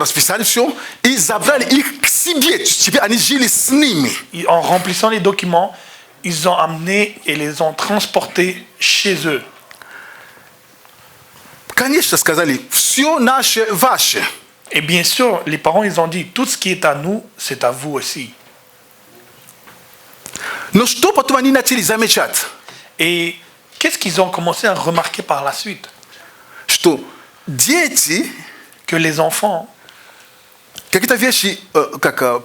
расписали все, и забрали их к себе. То есть теперь они жили с ними. en remplissant les documents, ils ont amené et les ont transportés chez eux. Конечно, сказали, все наше, ваше. Et bien sûr, les parents, ils ont dit, tout ce qui est à nous, c'est à vous aussi. Но что потом они начали замечать? Et qu'est-ce qu'ils ont commencé à remarquer par la suite? Что дети, Que les enfants, какие-то вещи, как,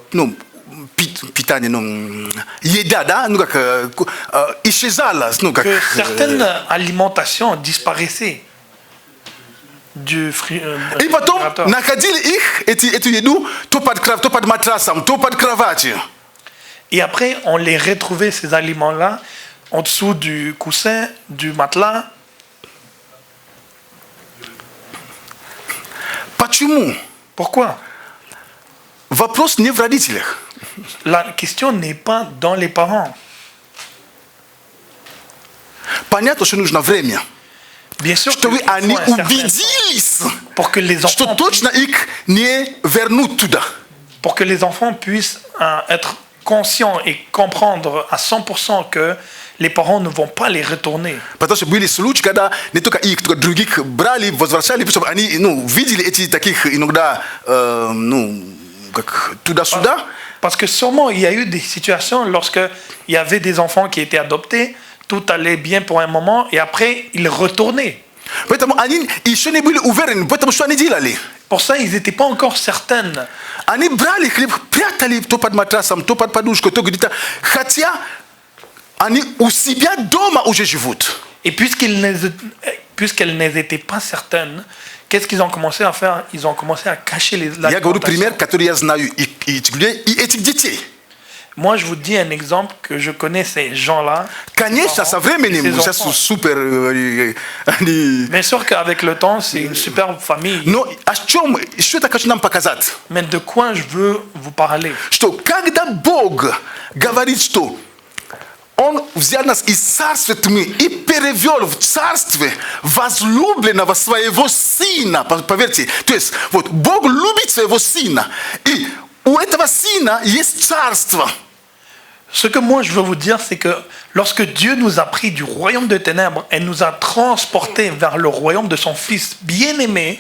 питание, еда, да, исчезала, que certaines alimentations disparaissaient du И потом réfrigérateur. находили их, эту еду, то под матрасом, то под кроватью. Et après, on les retrouvait, ces aliments-là, en dessous du coussin, du matelas. Почему? Pourquoi? Вопрос не в родителях. La question n'est pas dans les parents. Понятно, что нужно время. Bien sûr, Чтобы qu'il faut они un certain temps убедились, pour que les что enfants, точно их не вернут туда. pour que les enfants puissent être conscients et comprendre à 100% que les parents ne vont pas les retourner. Потому что были случаи, когда не только их, только других брали, возвращали, чтобы они видели эти таких иногда как туда-сюда. Parce que sûrement, il y a eu des situations lorsque il y avait des enfants qui étaient adoptés, tout allait bien pour un moment, et après, ils retournaient. Поэтому они еще не были уверены, поэтому что они делали? Pour ça, ils n'étaient pas encore certaines. Они брали хлеб, прятали то под матрасом, то под подушкой, то где-то. Хотя они у себя дома уже живут. Et puisqu'elles n'étaient pas certaines, qu'est-ce qu'ils ont commencé à faire? Ils ont commencé à cacher Я говорю пример, l'alimentation. который я знаю и этих людей, и этих детей. Moi, je vous dis un exemple que je connais ces gens-là. Конечно, со временем Ces сейчас enfants. супер. Они... Bien sûr qu'avec le temps, c'est une superbe famille. Но о чем, что это хочу нам показать? Mais de quoi je veux vous parler? Что когда Бог говорит, что Он взял нас из царства тьмы и перевел в царстве возлюбленного своего сына. Поверьте, то есть вот Бог любит своего сына, и у этого сына есть царство. Ce que moi je veux vous dire, c'est que lorsque Dieu nous a pris du royaume de ténèbres et nous a transportés vers le royaume de son Fils bien-aimé,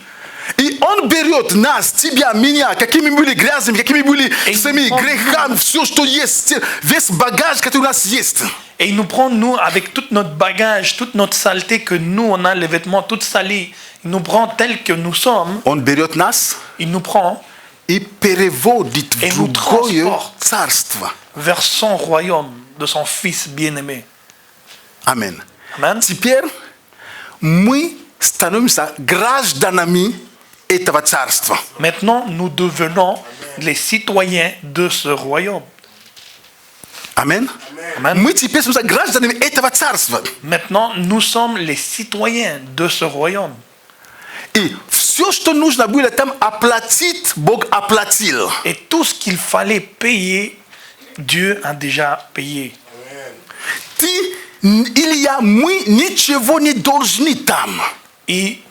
И Он берет нас, тебя, меня, какими мы были грязными, какими были всеми грехами, все, что есть, весь багаж, который у нас есть. et il nous prend, nous, avec tout notre bagage, toute notre saleté que nous, on a les vêtements tout salis, il nous prend tels que nous sommes, Он берет нас il nous prend и переводит Et в nous другое transporte. царство. vers son royaume de son Fils bien-aimé. Аминь. Amen. Теперь мы становимся гражданами этого царства. Maintenant, nous devenons les citoyens de ce royaume. Аминь. Amen. Мы теперь становимся гражданами этого царства. Maintenant, nous sommes les citoyens de ce royaume. И все, что нужно было там оплатить, Бог оплатил. Et tout ce qu'il fallait payer, Dieu a déjà payé. Ты или я, мы ничего не должны там. Et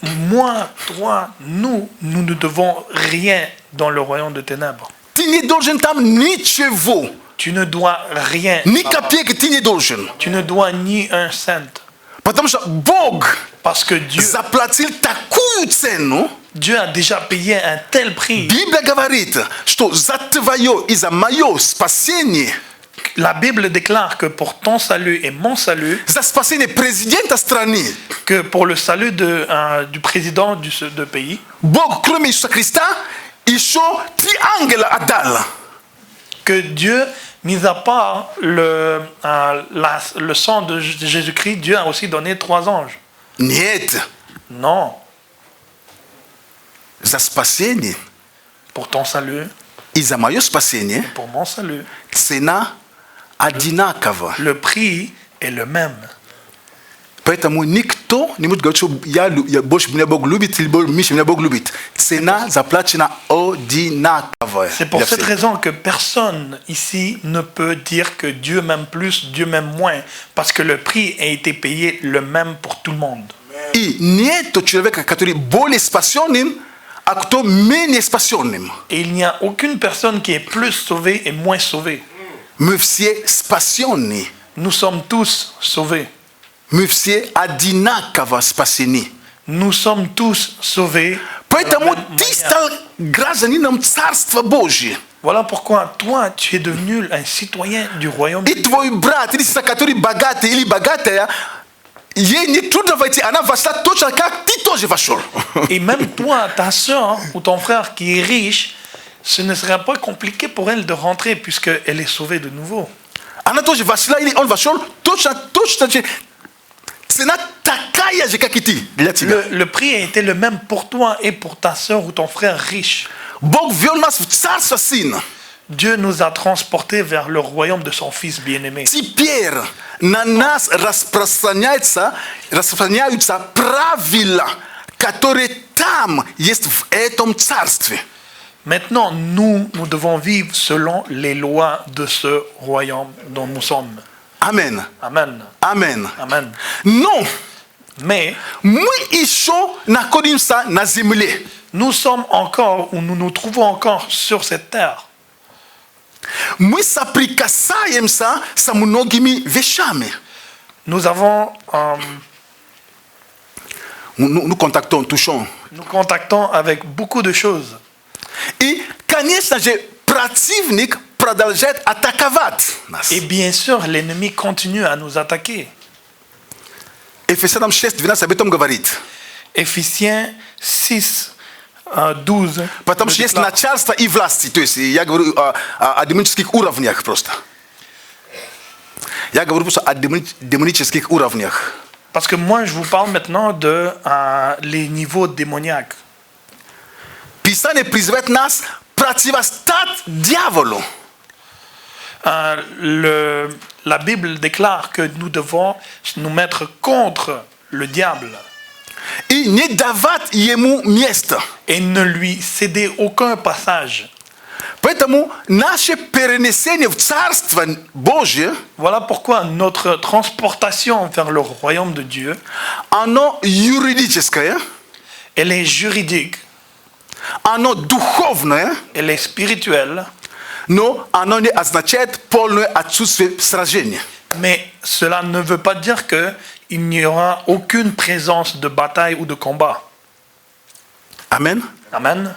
moi, toi, nous ne devons rien dans le royaume de ténèbres. Ты не должен там ничего. Tu ne dois rien. Ни копейки ты не должен. Tu ne dois ni un cent. Потому что Бог Parce que Dieu заплатил такую цену. Dieu a déjà payé un tel prix. Библия говорит, что за твое и за мое спасение, La Bible déclare que pour ton salut et mon salut, за спасение президента страны, que pour le salut du président de pays, Бог, кроме Иисуса Христа, еще 3 ангела отдал. que Dieu, mis à part le sang de Jésus-Christ, Dieu a aussi donné 3 anges. Нет, Non, за спасение pour ton salut, и за мое спасение pour mon salut, цена одинакова. le prix est le même. Поэтому никто не может говорить, что я больше меня Бог любит или меньше меня Бог любит. Цена заплачена одинаковая. C'est pour для cette всех. raison que personne ici ne peut dire que Dieu m'aime plus, Dieu m'aime moins, parce que le prix a été payé le même pour tout le monde. И нету человека, который более спасенным, а кто менее спасенным. Et il n'y a aucune personne qui est plus sauvée et moins sauvée. Мы все спасенны. Nous sommes tous sauvés. Мы все одинаково спасены. Nous sommes tous sauvés. de la Поэтому même ты manière. стал гражданином Царства Божьего. Voilà pourquoi toi, tu es devenu un citoyen du royaume de И Dieu. твой брат или сестра, который богатый или богатая, ей не трудно войти. Она вошла точно как ты тоже вошел. Et même toi, ta soeur ou ton frère qui est riche, ce ne sera pas compliqué pour elle de rentrer puisqu'elle est sauvée de nouveau. Она тоже вошла или он вошел точно. Цена такая же, как и ты, для тебя. Le prix a été le même pour toi et pour ta soeur ou ton frère riche. Бог ввел нас в Царство Сына. Dieu nous a transportés vers le royaume de son Fils bien-aimé. Теперь на нас распространяются правила, которые там есть в этом царстве. Maintenant, nous devons vivre selon les lois de ce royaume dont nous sommes. Амен. Amen. Амен. Amen. Но Mais мы еще находимся на земле. nous sommes encore, ou nous nous trouvons encore sur cette terre. Мы соприкасаемся с многими вещами. Nous avons, Nous contactons, touchons. nous contactons avec beaucoup de choses. И, конечно же, противник продолжает атаковать нас. Et bien sûr, l'ennemi continue à nous attaquer. Ефесянам 6:12 об этом говорит. Éphésiens 6, 12. Потому le что есть déclare. начальство и власти. То есть я говорю о демонических уровнях просто. Я говорю просто о демонических уровнях. Parce que moi, je vous parle maintenant de les niveaux démoniaques. Писание призывает нас противостать дьяволу. La Bible déclare que nous devons nous mettre contre le diable И не давать ему место. et ne lui céder aucun passage. Поэтому наше перенесение в Царство Божье, Voilà pourquoi notre transportation vers le royaume de Dieu, оно юридическое, elle est juridique, оно духовное, elle est spirituelle, но оно не означает полное отсутствие сражения. mais cela ne veut pas dire qu'il n'y aura aucune présence de bataille ou de combat. Амен. Amen.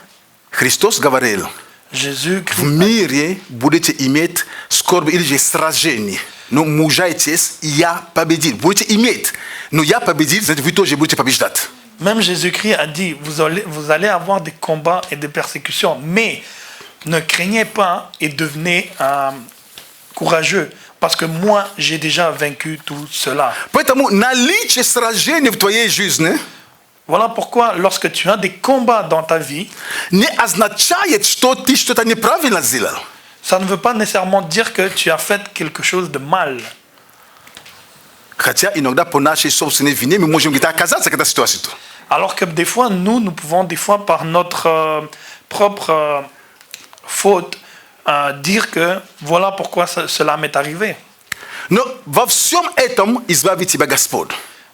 Христос говорил, Jésus в Christ. мире будете иметь скорбь или же сражение, но мужайтесь, я победил. Будете иметь, но я победил, значит, вы тоже будете побеждать. Même Jésus-Christ a dit, vous allez avoir des combats et des persécutions, mais ne craignez pas et devenez courageux, parce que moi, j'ai déjà vaincu tout cela. Поэтому наличие сражений в твоей жизни Voilà pourquoi, lorsque tu as des combats dans ta vie, не означает, что ты что-то неправильно сделал. ça ne veut pas nécessairement dire que tu as fait quelque chose de mal. Хотя иногда по нашей собственной вине мы можем где-то оказаться в этой ситуации. Alors que des fois, nous pouvons, des fois, par notre propre faute, dire que voilà pourquoi cela m'est arrivé. Но во всем этом избавит тебя Господь.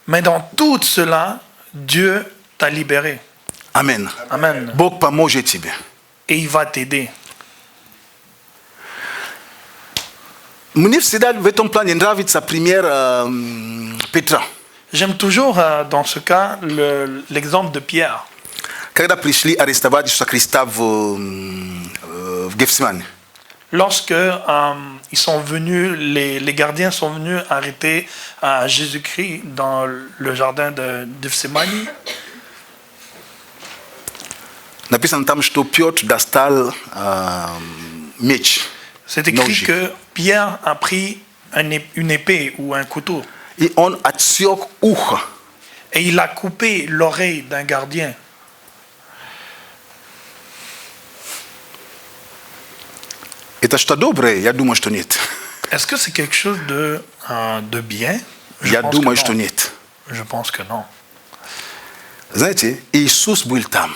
Mais dans tout cela, Dieu t'a libéré. Амен. Amen. Бог поможет тебе. Et il va t'aider. Мне всегда в этом плане нравится пример Петра. J'aime toujours, dans ce cas, l'exemple de Pierre. Когда пришли арестовать Иисуса Христа в Гефсимане. Lorsque ils sont venus, les gardiens sont venus arrêter Jésus-Christ dans le jardin de Gethsémani, Написано там, что Петр достал меч. c'est écrit Ножик. que Pierre a pris une épée ou un couteau И он отсек ухо. et il a coupé l'oreille d'un gardien. Это что доброе? Я думаю, что нет. Est-ce que c'est quelque chose de bien? Je Я pense думаю, que что non. нет. Je pense que non. Знаете, Иисус был там.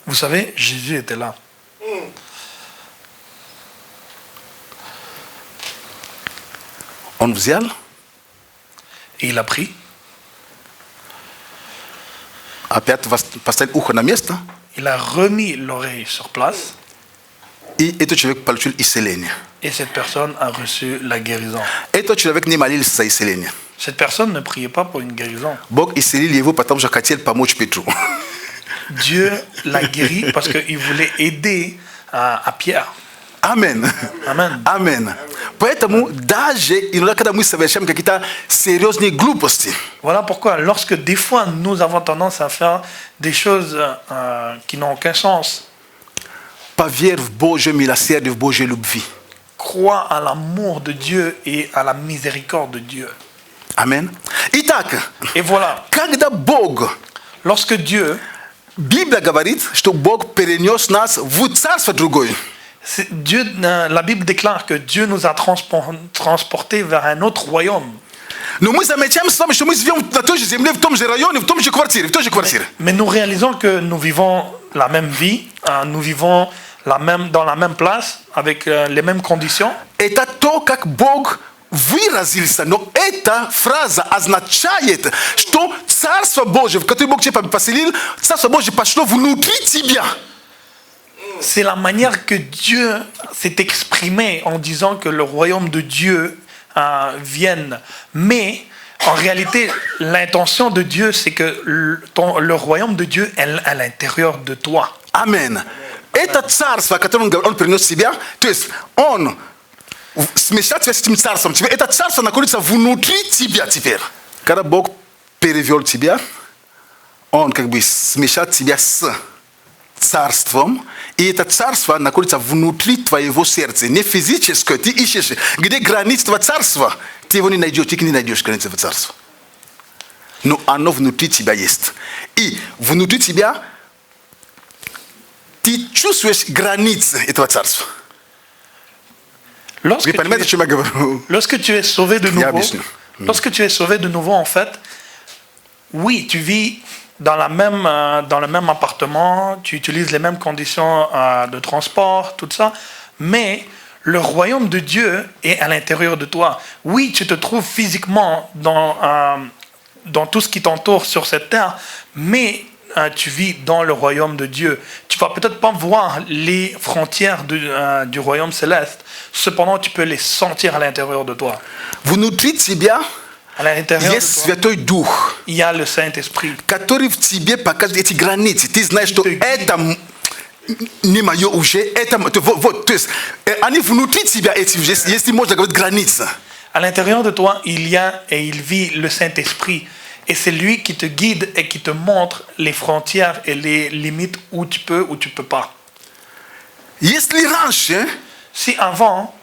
Vous savez, Jésus était là. Он взял Et il a pris, опять поставил ухо на место, il a remis l'oreille sur place и этот человек получил исцеление. et cette personne a reçu la guérison. Этот человек не молился за исцеление. Cette personne ne priait pas pour une guérison. Бог исцелил его, потому что хотел помочь Петру. Dieu l'a guéri parce qu'il voulait aider à Pierre. Амен. Amen. Амен. Поэтому даже иногда, когда мы совершаем какие-то серьезные глупости, Voilà pourquoi, lorsque des fois nous avons tendance à faire des choses qui n'ont aucun sens, поверь в Божье милосердие, в Божьей любви. crois à l'amour de Dieu et à la miséricorde de Dieu. Амен. Итак, Et voilà, когда Бог, lorsque Dieu, Библия говорит, что Бог перенес нас в царство другое. Dieu, la Bible déclare que Dieu nous a transportés vers un autre royaume. Но мы замечаем с вами, что мы живем на той же земле, в том же районе, в том же квартире, в той же квартире. Mais nous réalisons que nous vivons la même vie, nous vivons dans la même place, avec les mêmes conditions. Это то, как Бог выразился, но эта фраза означает, что Царство Божие, в которое Бог тебя поселил, Царство Божие пошло внутри тебя. C'est la manière que Dieu s'est exprimé en disant que le royaume de Dieu vienne. Mais en réalité, l'intention de Dieu, c'est que le royaume de Dieu est à l'intérieur de toi. Амен. Это царство, о котором он принес себя, то есть он смешаться с этим царством тебя, это царство находится внутри тебя теперь. Когда Бог перевел тебя, он как бы смешал тебя с царством, и это царство находится внутри твоего сердца, не физическое. Ты ищешь, где граница этого царства, ты его не найдешь, ты не найдешь границы этого царства. Но оно внутри тебя есть. И внутри тебя ты чувствуешь границы этого царства. Вы понимаете, о чем я говорю? Lorsque tu es sauvé de Я nouveau, объясню. lorsque tu es sauvé de nouveau, en fait, oui, tu vis dans le même appartement, tu utilises les mêmes conditions de transport, tout ça, mais le royaume de Dieu est à l'intérieur de toi. Oui, tu te trouves physiquement dans tout ce qui t'entoure sur cette terre, mais tu vis dans le royaume de Dieu. Tu vas peut-être pas voir les frontières du royaume céleste, cependant tu peux les sentir à l'intérieur de toi. Внутри тебя À l'intérieur de есть toi, Святой Дух, il y a le Saint-Esprit. который в тебе показывает эти границы. Ты знаешь, что Ты- это не мое уже, это вот, то есть они внутри тебя эти уже, если можно говорить, граница. À l'intérieur de toi, il y a et il vit le Saint-Esprit. Et c'est lui qui te guide et qui te montre les frontières et les limites où tu peux pas. Если раньше Si avant,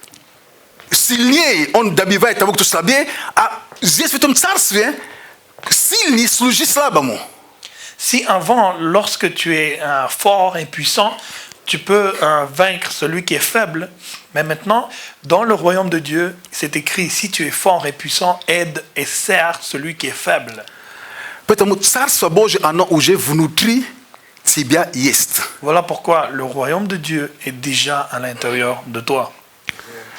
сильнее он добивает того, кто слабее, а здесь в этом царстве сильный служит слабому. si avant, lorsque tu es fort et puissant, tu peux vaincre celui qui est faible, mais maintenant, dans le royaume de Dieu, c'est écrit, si tu es fort et puissant, aide et sers celui qui est faible. Поэтому Царство Божие, оно уже внутри тебя есть. Voilà pourquoi le royaume de Dieu est déjà à l'intérieur de toi.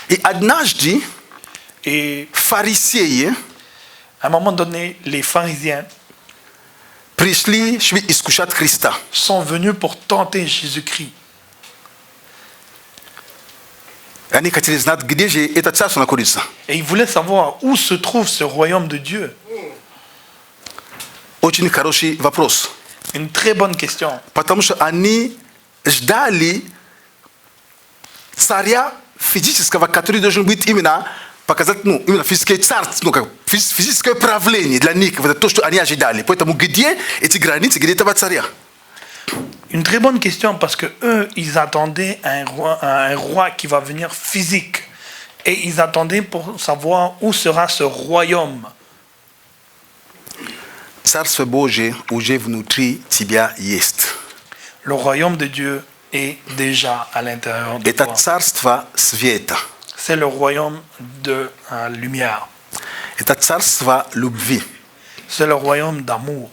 И однажды Et фарисеи à un moment donné, les pharisiens пришли, чтобы искушать Христа. sont venus pour tenter Jésus-Christ. И они хотели знать, где же это царство находится. Et ils voulaient savoir où se trouve ce royaume de Dieu. Очень хороший вопрос. Une très bonne question. Потому что они ждали царя физического, который должен быть именно показать, именно физическое царство, как физическое правление для них, это то, что они ожидали. Поэтому где эти границы, где этого царя? Une très bonne question parce que eux, ils attendaient un roi qui va venir physique. Et ils attendaient pour savoir où sera ce royaume. Царство Божие уже внутри тебя есть. Le royaume de Dieu est déjà à l'intérieur de Это toi. царство света. C'est le royaume de lumière. Это царство любви. c'est le royaume d'amour.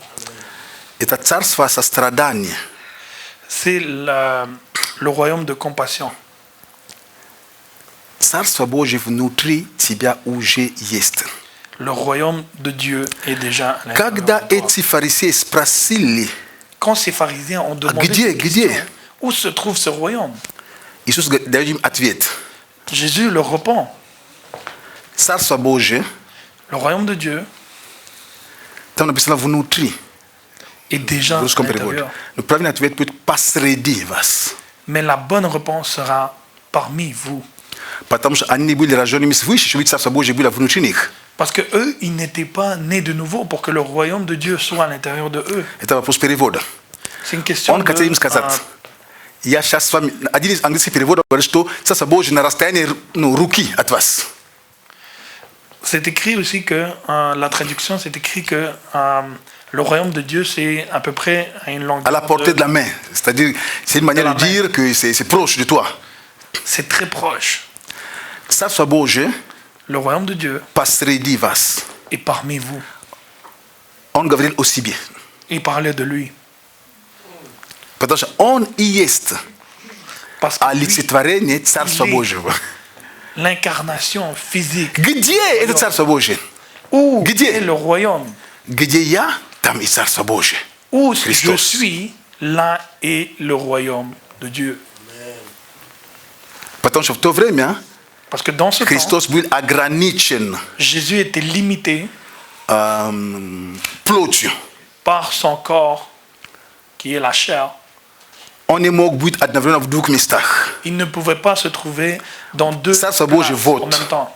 Это царство сострадания. C'est le royaume de compassion. Царство Божье внутри тебя уже есть. Le royaume de Dieu est déjà à l'intérieur Когда de toi. эти фарисеи спросили, Quand ces pharisiens ont demandé где, cette question, где? où se trouve ce royaume, Иисус дает им ответ. Jésus leur répond, Царство Божье, le royaume de Dieu там написано внутри. est déjà В à русском переводе. l'intérieur. Но правильный ответ будет посреди вас. Mais la bonne réponse sera parmi vous. Потому что они были рожденными свыше, чтобы Царство Божье было внутри них. Parce que eux, ils n'étaient pas nés de nouveau pour que le royaume de Dieu soit à l'intérieur de eux. Это вопрос перевода. C'est une question Он хотел им сказать, я сейчас с вами, один из английских переводов говорит, что Царство Божье на расстоянии руки от вас. c'est écrit aussi que, la traduction, c'est écrit que le royaume de Dieu, c'est à peu près à une longueur À la portée de la main. C'est-à-dire, c'est une manière la de dire que c'est proche de toi. c'est très proche. Царство Божье Le royaume de Dieu посреди вас. est parmi vous. Он говорил о себе. Il parlait de lui. Потому что он и есть Parce que lui, олицетворение Царства il est Божьего. l'incarnation physique. Где это Царство Божье? Où Где? est le royaume? Где я, там и Царство Божье. Où je Christos. suis, là est le royaume de Dieu. Потому что в то время Parce que dans ce temps, Христос был ограничен Jésus était limité плотью. par son corps, qui est la chair. Он не мог быть одновременно в двух местах. Il ne pouvait pas se trouver dans deux Царство places Божье en вот. même temps.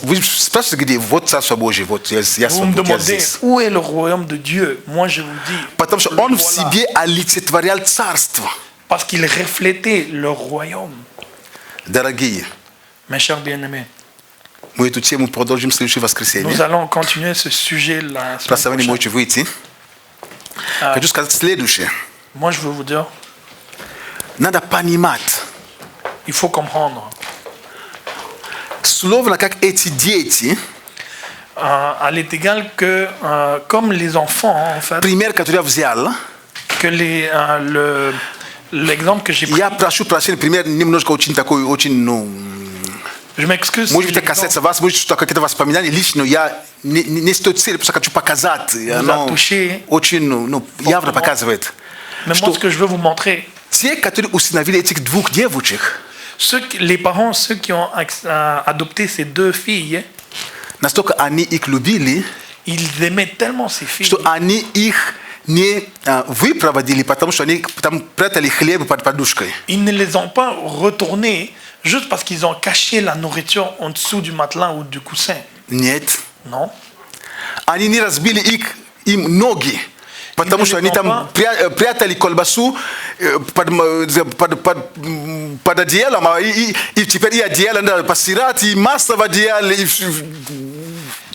Вы спрашиваете, где? Вот Царство Божье, вот я Vous me вот я demandez здесь. où est le royaume de Dieu. Moi, je vous dis. Потому что le он в voilà. себе олицетворял царство. Parce qu'il reflétait le royaume. Дорогие, Mes chers bien-aimés, мы эту тему продолжим в следующее nous воскресенье. allons continuer ce sujet la semaine Просто вы не prochaine. можете выйти. Хочу сказать следующее. Moi, je veux vous dire, Надо понимать, il faut comprendre. словно как эти дети, À l'état égal que, comme les enfants, en fait, пример, который я взял, que l'exemple que j'ai pris, я прошу прощения, пример немножко очень такой, очень, ну, je m'excuse. может si быть, это касается вас, может, что какие-то воспоминания лично, я не с той целью, просто хочу показать, оно touché. очень, ну, явно показывает, Mais moi, что ce que je veux vous montrer, те, которые усыновили этих двух девочек, les parents, ceux qui ont adopté ces deux filles, настолько они их любили, ils aimaient tellement ces filles что они их не выпроводили, потому что они там прятали хлеб под подушкой. ils ne les ont pas retournés juste parce qu'ils ont caché la nourriture en dessous du matelas ou du coussin. Нет. Non. Они не разбили им ноги, потому что они там прятали колбасу под одеялом, и теперь и одеяло надо постирать, и масло в одеяле.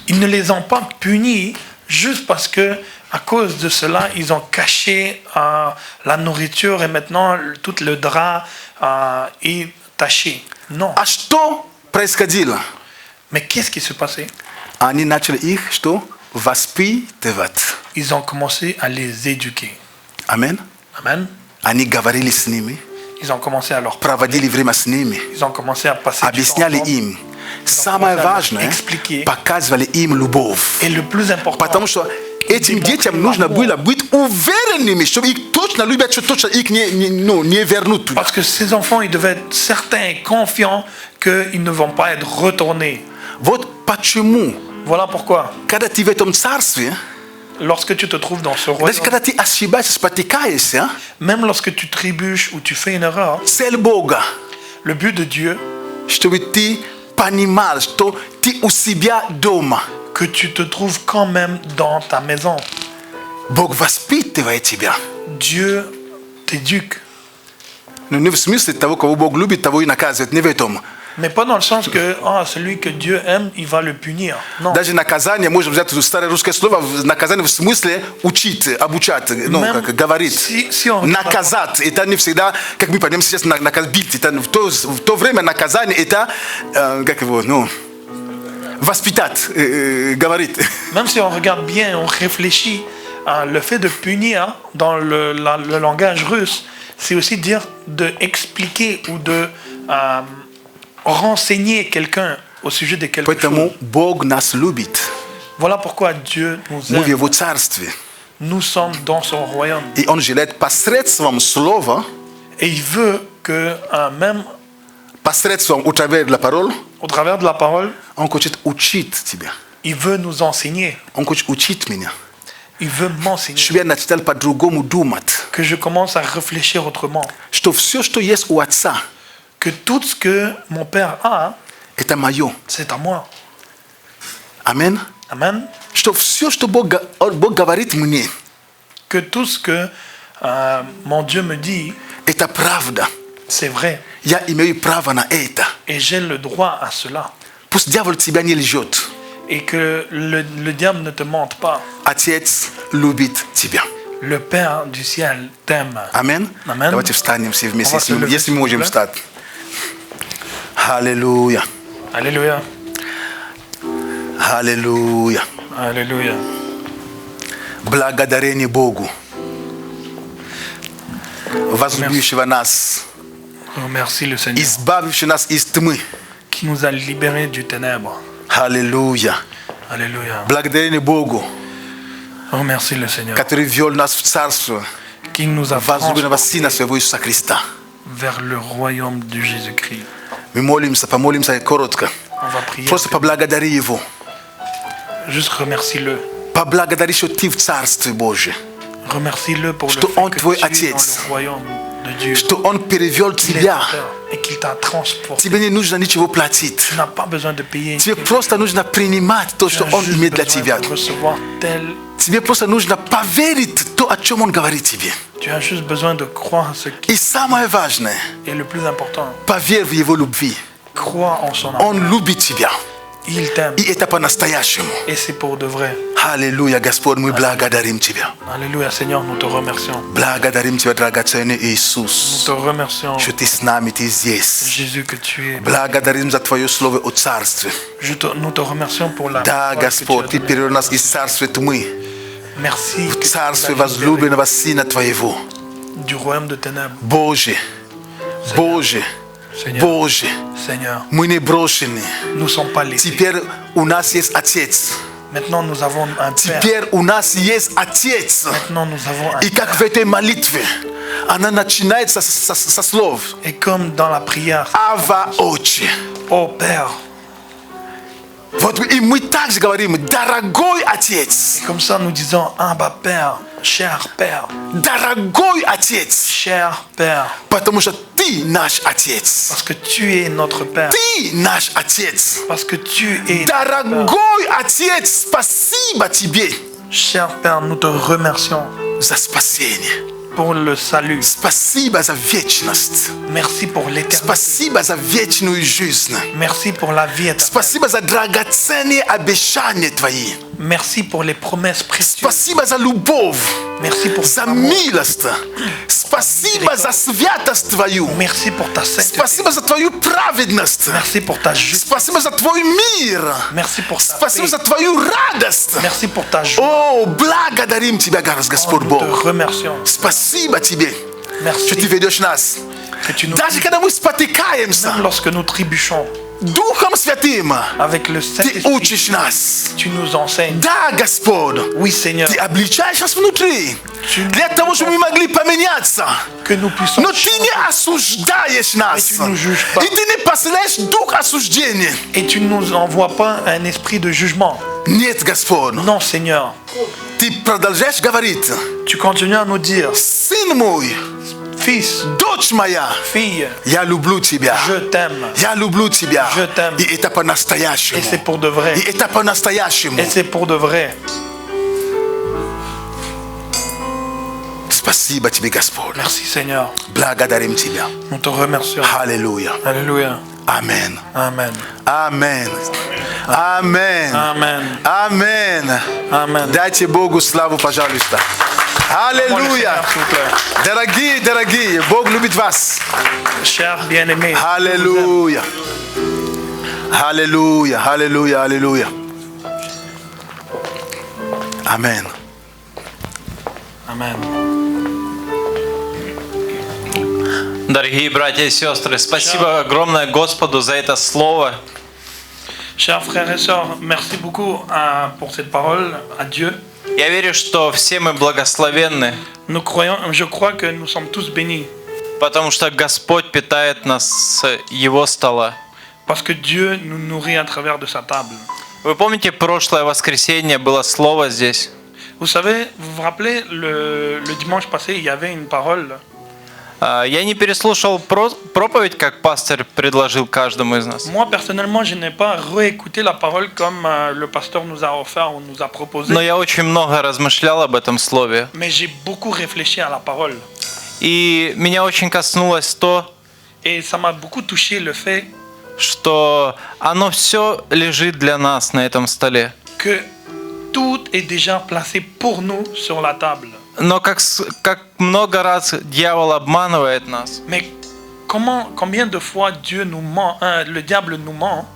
Ils ne les ont pas punis juste parce que, à cause de cela, ils ont caché la nourriture et maintenant tout le drap est taché. Non. А что происходило? Mais qu'est-ce qui se passait? Они начали их что? Воспитывать. Ils ont commencé à les éduquer. Амен. Amen. Они говорили с ними, Ils ont commencé à leur проводили время с ними, Ils ont commencé à passer du temps объясняли ensemble. им. Самое важное, Expliquer. показывали им любовь. Et le plus important, Потому что этим детям нужно было быть уверенными, что их точно любят, что точно их не вернут туда. parce que ces enfants, ils devaient être certains et confiants qu'ils ne vont pas être retournés. Вот почему, Voilà pourquoi, когда ты в этом царстве, lorsque tu te trouves dans ce даже royaume, когда ты ошибаешься, спотыкаешься, même lorsque tu trébuches ou tu fais une erreur, цель Бога, le but de Dieu, чтобы ты понимал, что ты у себя дома. que tu te trouves quand même dans ta maison. Бог воспитывает тебя. Dieu t'éduque. Но не в смысле того, кого Бог любит, того и наказывает. Не в этом. Mais pas dans le sens que celui que Dieu aime, il va le punir. Non. Даже наказание, можем взять старое русское слово, наказание в смысле учить, обучать, ну, Même как говорить. si on Наказать, это не всегда, как мы понимаем сейчас, бить. Это, в то время наказание, это, как его, ну, воспитать, говорит. Même si on regarde bien, on réfléchit, le fait de punir dans le langage russe, c'est aussi dire de expliquer ou de renseigner quelqu'un au sujet de quelque chose. Поэтому Бог нас любит. Voilà pourquoi Dieu nous Мы в aime. Его Царстве. Nous sommes dans son royaume. И Он желает посредством Слова, Et il veut que même посредством au travers de la parole, au travers de la parole, Он хочет учить тебя. il veut nous enseigner. Он хочет учить меня. Il veut m'enseigner. Чтобы я начал по-другому думать. Que je commence à réfléchir autrement. Что все, что есть у Отца, Que tout ce que mon Père a, это мое. c'est à moi. Амен. Amen. Что все, что Бог говорит мне, Que tout ce que mon Dieu me dit, это правда. c'est vrai. Я имею право на это. Et j'ai le droit à cela. Пусть дьявол тебя не лжет. Et que le diable ne te mente pas. Отец любит тебя. Le Père du ciel t'aime. Амин. Амен. Давайте встанем все вместе, On va se lever, если мы s'il vous можем plaît. встать. Аллилуйя. Alléluia. Аллилуйя. Alléluia. Благодарение Богу, возлюбившего нас, Remercie le Seigneur избавившего нас из тьмы. qui nous a libérés du ténèbre. Аллилуйя. Alléluia. Благодарение Богу, Remercie le Seigneur который ввел нас в царство qui nous a возлюбленного transportés Сына Своего Иисуса Христа. vers le royaume de Jésus-Christ. Мы помолимся коротко. On va prier. Просто поблагодари Его. Juste remercie-le. Поблагодари, что ты в Царстве Божьем. Remercie-le pour le Что fait он que твой tu es Отец. dans le royaume de Dieu. Что Он перевел Il est тебя. ton Père et qu'il t'a transporté. Тебе не нужно ничего платить. Tu n'as pas besoin de payer. Тебе просто нужно принимать то, Tu что as Он juste имеет для besoin тебя. de recevoir tel. Тебе просто нужно поверить то, о чем Он говорит тебе. Tu as juste besoin de croire ce qui И самое важное, est le plus important. поверь в Его любви. Crois en son amour. Он любит тебя. Il t'aime. И это по-настоящему. Et c'est pour de vrai. Аллилуйя, Господь, мы благодарим Тебя. Alléluia, Seigneur, nous te remercions. Благодарим Тебя, драгоценный Nous Иисус, te remercions, что Ты с нами, Ты здесь. Jésus, que tu es. Благодарим за Твое Слово о Царстве. Nous te remercions pour la Да, parole que Господь, tu Ты as donnée. перевел нас из Царства тьмы Merci в que tu Царстве nous as libérés возлюбленного Сына Твоего. du royaume de ténèbres. Боже, Боже, Seigneur, Боже, Seigneur, мы не брошены. nous ne sommes pas laissés. Теперь у нас есть Отец. Maintenant, nous avons un Père. Теперь у нас есть Отец. Maintenant, nous avons un И как в этой молитве, она начинается со слов Et comme dans la prière, «Ава Отче». ô Père, Вот и мы также говорим «Дорогой Отец». comme ça nous disons, Abba Père, cher Père, Дорогой Отец. cher Père, Потому что Ты наш Отец. parce que tu es notre Père, Ты наш Отец. parce que tu es notre Père. Дорогой Отец, спасибо Тебе Cher Père, nous te remercions за спасение. pour le salut. Спасибо за вечность. Merci pour l'éternité. Спасибо за вечную жизнь. Merci pour la vie éternelle. Спасибо за драгоценные обещания Твои. Merci pour les promesses précieuses. Спасибо за любовь, Merci pour за ton amour. милость. Спасибо за святость Твою. Merci pour ta sainteté. Спасибо за Твою праведность. Merci pour ta justice. Спасибо за Твой мир. Merci pour ta Спасибо paix. за Твою радость. Merci pour ta joie. О, благодарим Тебя, Господь Nous Бог. te remercions. Спасибо Тебе, Merci что Ты ведешь нас. que tu nous Даже когда мы спотыкаемся, même lorsque nous trébuchons Духом Святым avec le Ты Saint-Esprit, учишь нас. tu nous enseignes. Да, Господь, Oui, Seigneur, Ты обличаешь нас внутри, для того, чтобы мы могли поменяться. que nous puissions Но Ты не осуждаешь нас. Mais tu nous juges pas. И Ты не посылаешь дух осуждения. et tu ne nous envoies pas un esprit de jugement. Нет, Господь, Non, Seigneur, Ты продолжаешь говорить. tu continues à nous dire, Сын мой, fils, дочь моя, fille, я люблю Тебя. je t'aime. Я люблю Тебя. Je t'aime. И это по-настоящему. Et c'est pour de vrai. И это по-настоящему. Et c'est pour de vrai. Спасибо Тебе, Господь. Merci, Seigneur. Благодарим Тебя. Nous te remercions. Аллилуйя. Alléluia. Amen. Amen. Amen. Amen. Amen. Amen. Amen. Дайте Богу славу, пожалуйста. Аллилуйя. S'il vous plaît. Дорогие, дорогие, Бог любит вас. Cher bien-aimé. Аллилуйя. Alléluia, alléluia, alléluia. Amen. Amen. Дорогие братья и сестры, спасибо огромное Господу за это слово. Chers frères et sœurs, merci beaucoup pour cette parole à Dieu. Я верю, что все мы благословенны, Nous croyons, je crois que nous sommes tous bénis потому что Господь питает нас с Его стола. parce que Dieu nous nourrit à travers de sa table. Вы помните, прошлое воскресенье было слово здесь? Vous savez, vous vous rappelez, le dimanche passé, il y avait une parole. Я не переслушал проповедь, как пастор предложил каждому из нас. Moi, personnellement, je n'ai pas réécouté la parole comme le pasteur nous a offert ou nous a proposé. Но я очень много размышлял об этом слове. Mais j'ai beaucoup réfléchi à la parole. И меня очень коснулось то, Et ça m'a beaucoup touché le fait что оно все лежит для нас на этом столе. que tout est déjà placé pour nous sur la table. Но как много раз дьявол обманывает нас, Mais combien de fois Dieu nous ment, le diable nous ment,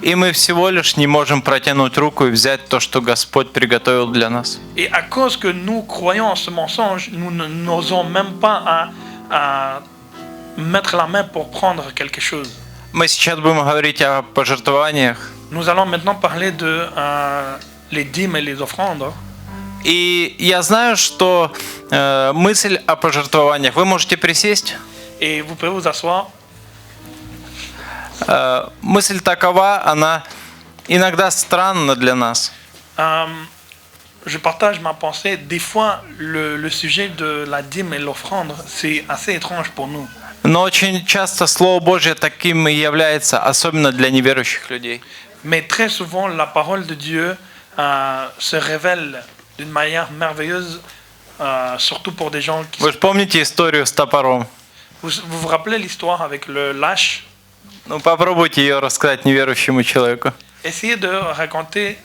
и мы всего лишь не можем протянуть руку и взять то, что Господь приготовил для нас. et à cause que nous croyons en ce mensonge, nous n'osons même pas à mettre la main pour prendre quelque chose. Мы сейчас будем говорить о пожертвованиях. Nous allons maintenant parler de les dîmes et les offrandes. И я знаю, что мысль о пожертвованиях, вы можете присесть. Et vous pouvez vous asseoir. Мысль такова, она иногда странна для нас. Je partage ma pensée. Des fois, le sujet de la dîme et l'offrande, c'est assez étrange pour nous. Но очень часто Слово Божье таким и является, особенно для неверующих людей. Mais très souvent, la parole de Dieu se révèle d'une manière merveilleuse, surtout pour des gens qui... Вы же помните историю с топором? Vous vous rappelez l'histoire avec le lâche? Ну, попробуйте ее рассказать неверующему человеку. Essayez de raconter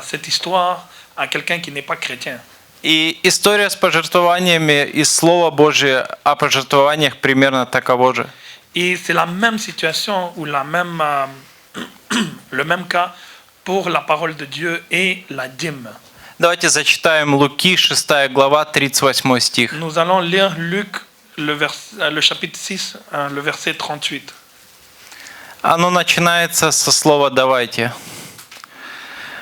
cette histoire à quelqu'un qui n'est pas chrétien. И история с пожертвованиями из Слова Божия о пожертвованиях примерно таково же. Et c'est la même situation ou le même cas pour la parole de Dieu et la dîme. Давайте зачитаем Луки, 6 глава, 38 стих. Nous allons lire Luc, le chapitre 6, le verset 38. Оно начинается со слова «давайте».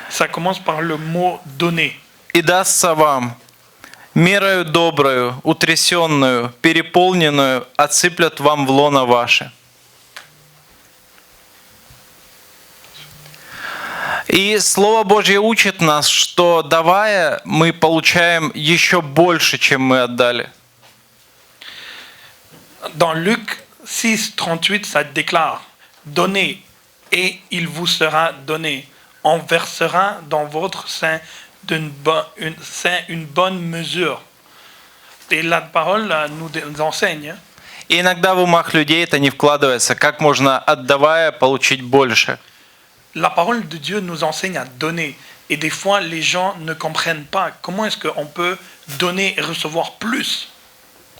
Ça commence par le mot donner. «И дастся вам, мерою доброю, утрясенную, переполненную, отсыплют вам в лоно ваше». И Слово Божье учит нас, что давая, мы получаем еще больше, чем мы отдали. Dans Luc 6, 38, ça déclare « Donnez, et il vous sera donné. On versera dans votre sein une bonne mesure. » Et la parole nous enseigne. И иногда в умах людей это не вкладывается, как можно, отдавая, получить больше. La parole de Dieu nous enseigne à donner. Et des fois, les gens ne comprennent pas comment est-ce qu'on peut donner et recevoir plus.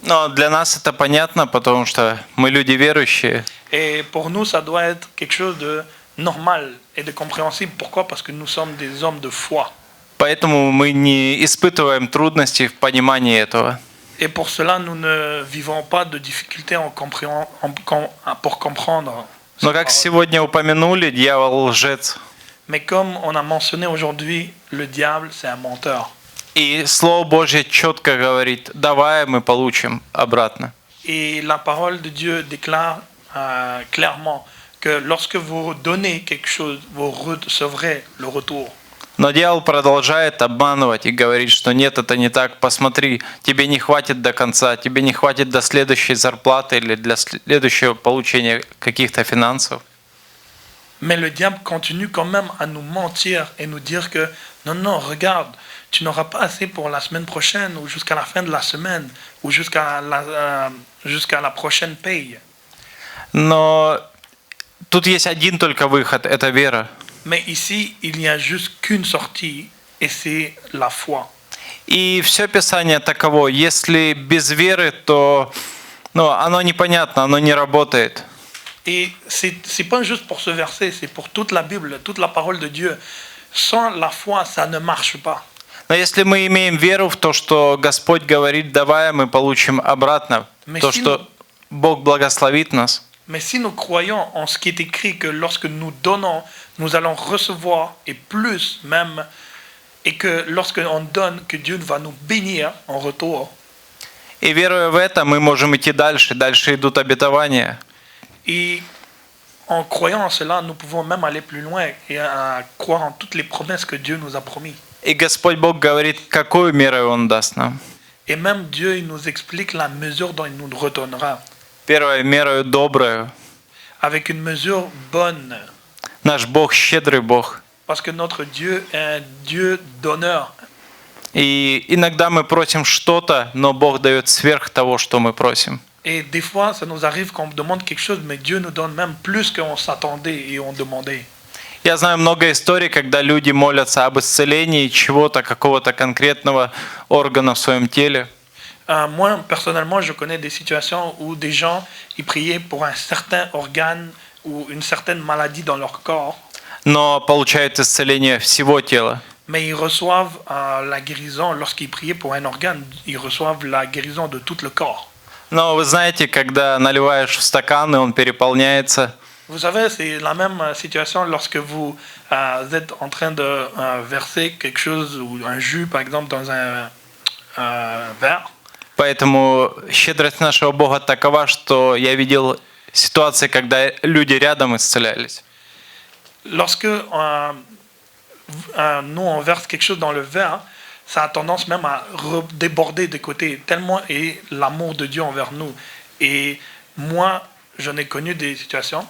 Но для нас это понятно, потому что мы люди верующие. Et pour nous, ça doit être quelque chose de normal et de compréhensible. Pourquoi? Parce que nous sommes des hommes de foi. Поэтому мы не испытываем трудностей в понимании этого. Et pour cela, nous ne vivons pas de difficultés pour comprendre. Но как сегодня упомянули, дьявол лжец. Mais comme on a mentionné aujourd'hui, le diable, c'est un menteur. И Слово Божье четко говорит, давая мы получим обратно. Et la parole de Dieu déclare clairement que lorsque vous donnez quelque chose, vous recevrez le retour. Но дьявол продолжает обманывать и говорит, что нет, это не так. Посмотри, тебе не хватит до конца, тебе не хватит до следующей зарплаты или для следующего получения каких-то финансов. Mais le diable continue quand même à nous mentir et nous dire que non, regarde, tu n'auras pas assez pour la semaine prochaine ou jusqu'à la fin de la semaine ou jusqu'à la prochaine paye. Но тут есть один только выход, это вера. Mais ici, il n'y a juste qu'une sortie et c'est la foi. И все Писание таково, если без веры, то оно непонятно, оно не работает. Et c'est pas juste pour ce verset, c'est pour toute la Bible, toute la parole de Dieu. Sans la foi, ça ne marche pas. Но если мы имеем веру в то, что Господь говорит, давая, мы получим обратно, то, что Бог благословит нас. Mais si nous croyons en ce qui est écrit, que lorsque nous donnons, nous allons recevoir, et plus même, et que lorsque on donne, que Dieu va nous bénir en retour. И веруя в это, мы можем идти дальше. Дальше идут обетования. Et en croyant en cela, nous pouvons même aller plus loin et croire en toutes les promesses que Dieu nous a promis. И Господь Бог говорит, какую меру Он даст нам. Et même Dieu, il nous explique la mesure dont il nous redonnera. Первая меру добрую. Avec une mesure bonne. Наш Бог щедрый Бог. Parce que notre Dieu est un Dieu donneur. И иногда мы просим что-то, но Бог дает сверх того, что мы просим. Et des fois, ça nous arrive qu'on demande quelque chose, mais Dieu nous donne même plus qu'on s'attendait et on demandait. Я знаю много историй, когда люди молятся об исцелении чего-то, какого-то конкретного органа в своем теле. Moi, personnellement, je connais des situations où des gens ils priaient pour un certain organe ou une certaine maladie dans leur corps. Но получают исцеление всего тела. Mais ils reçoivent la guérison, lorsqu'ils priaient pour un organe, ils reçoivent la guérison de tout le corps. Но вы знаете, когда наливаешь в стакан, и он переполняется, Vous savez, c'est la même situation lorsque vous êtes en train de verser quelque chose, ou un jus par exemple, dans un verre. поэтому щедрость нашего Бога такова, что я видел ситуации, когда люди рядом исцелялись. Lorsque nous on verse quelque chose dans le verre, ça a tendance même à déborder des côtés, tellement est l'amour de Dieu envers nous. Et moi, j'en ai connu des situations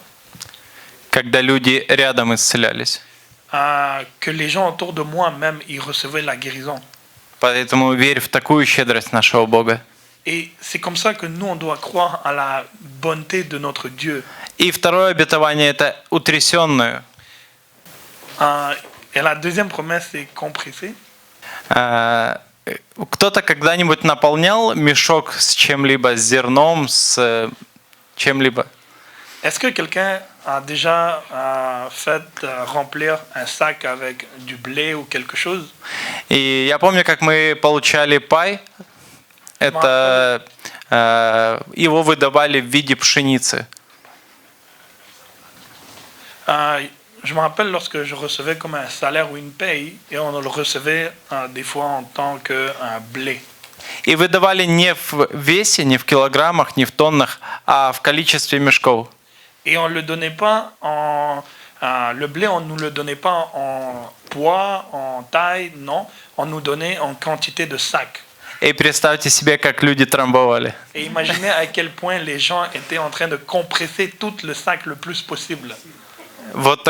Когда люди рядом исцелялись. que les gens autour de moi même, ils recevaient la guérison. Поэтому верь в такую щедрость нашего Бога. Et c'est comme ça que nous, on doit croire à la bonté de notre Dieu. И второе обетование – это утрясенную. Et la deuxième promesse, c'est compressé. Кто-то когда-нибудь наполнял мешок с чем-либо, с зерном, с чем-либо? Est-ce que quelqu'un a déjà fait remplir un sac avec du blé ou quelque chose? И я помню, как мы получали пай. Это его выдавали в виде пшеницы. Je me rappelle lorsque je recevais comme un salaire ou une paye, et on le recevait des fois en tant que blé. И выдавали не в весе, не в килограммах, не в тоннах, а в количестве мешков. Et on le donnait pas en le blé, on nous le donnait pas en poids, en taille, non, on nous donnait en quantité de sacs. И представьте себе, как люди трамбовали. Et imaginez à quel point les gens étaient en train de compresser tout le sac le plus possible. Вот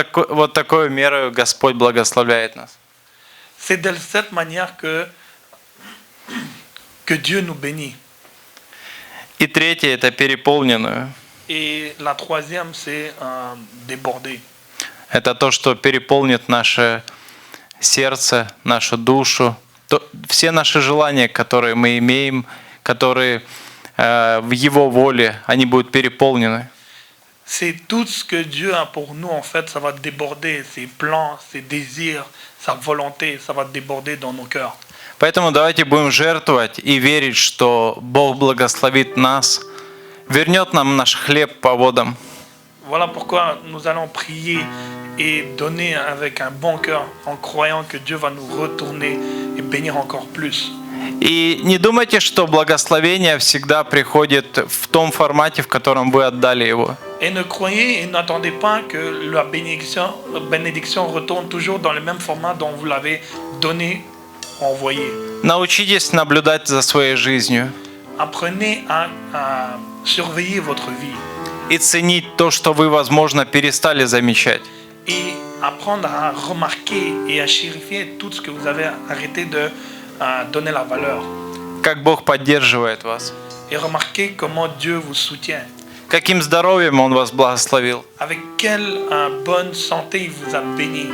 такой мерой Господь благословляет нас. C'est de cette manière que Dieu nous bénit. И третье – это переполненную. Et la troisième, c'est déborder. Это то, что переполнит наше сердце, нашу душу. Все наши желания, которые мы имеем, которые в Его воле, они будут переполнены. C'est tout ce que Dieu a pour nous, en fait, ça va déborder. Ses plans, ses désirs, sa volonté, ça va déborder dans nos cœurs. Поэтому давайте будем жертвовать и верить, что Бог благословит нас, вернет нам наш хлеб по водам. Voilà pourquoi nous allons prier et donner avec un bon cœur, en croyant que Dieu va nous retourner et bénir encore plus. И не думайте, что благословение всегда приходит в том формате, в котором вы отдали его. Et ne croyez et n'attendez pas que la bénédiction retourne toujours dans le même format dont vous l'avez donné, envoyé. Научитесь наблюдать за своей жизнью Apprenez à surveiller votre vie и ценить то, что вы, возможно, перестали замечать. et apprendre à remarquer et à chérifier tout ce que vous avez arrêté de donner la valeur. Как Бог поддерживает вас, Et remarquez comment Dieu vous soutient. каким здоровьем Он вас благословил, Avec quelle bonne santé il vous a béni.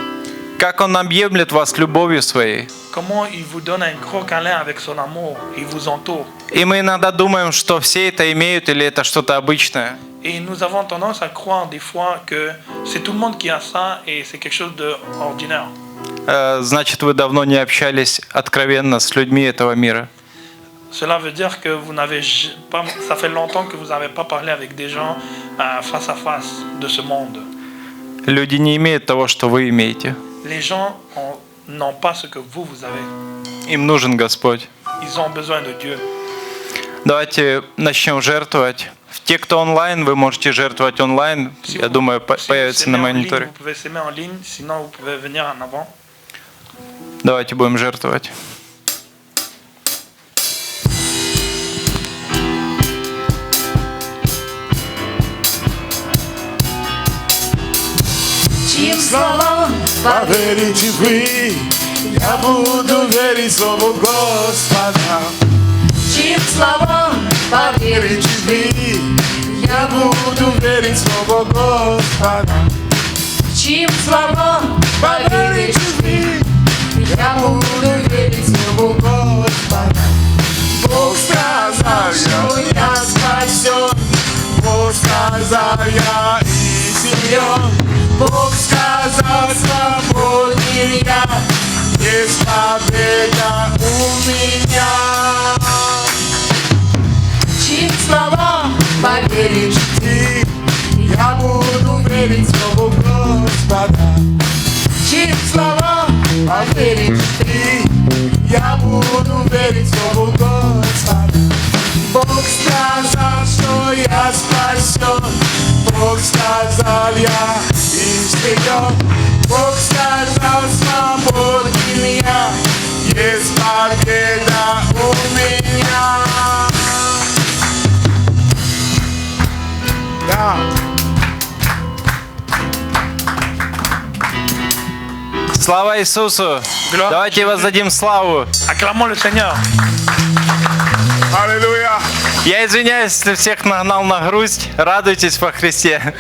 как Он объемлет вас любовью своей. Comment il vous donne un gros câlin avec son amour. Il vous entoure. И мы иногда думаем, что все это имеют или это что-то обычное. Et nous avons tendance à croire des fois que c'est tout le monde qui a ça et c'est quelque chose d'ordinaire. Значит, вы давно не общались откровенно с людьми этого мира. Cela veut dire que vous n'avez pas, ça fait longtemps que vous n'avez pas parlé avec des gens face à face de ce monde. Люди не имеют того, что вы имеете. Les gens n'ont pas ce que vous avez. Им нужен Господь. Ils ont besoin de Dieu. Давайте начнем жертвовать. Те, кто онлайн, вы можете жертвовать онлайн. Я думаю, появится на мониторе. Vous pouvez s'aimer en ligne, sinon vous pouvez venir en avant. Давайте будем жертвовать. Чьим словам Поверите вы, я буду верить слову Господа. чьим словам поверить Верите вы, я буду верить слову Господа. чьим словам поверить вы, я буду верить слову Господа. Бог сказал, что я спасен. Бог сказал, я исцелен. Бог сказал, свободен я. Есть победа у меня. чьим словам поверить И я буду верить слову Господа. чьим словам поверить И я буду верить слову Господа. Бог сказал, что я спасен. Бог сказал, я исцелен. Бог сказал, свободен я. Есть победа у меня. Да. Слава Иисусу! Gloire Давайте à Jésus. воздадим славу. Acclamons le Seigneur. Аллилуйя. Я извиняюсь, если всех нагнал на грусть. Радуйтесь во Христе.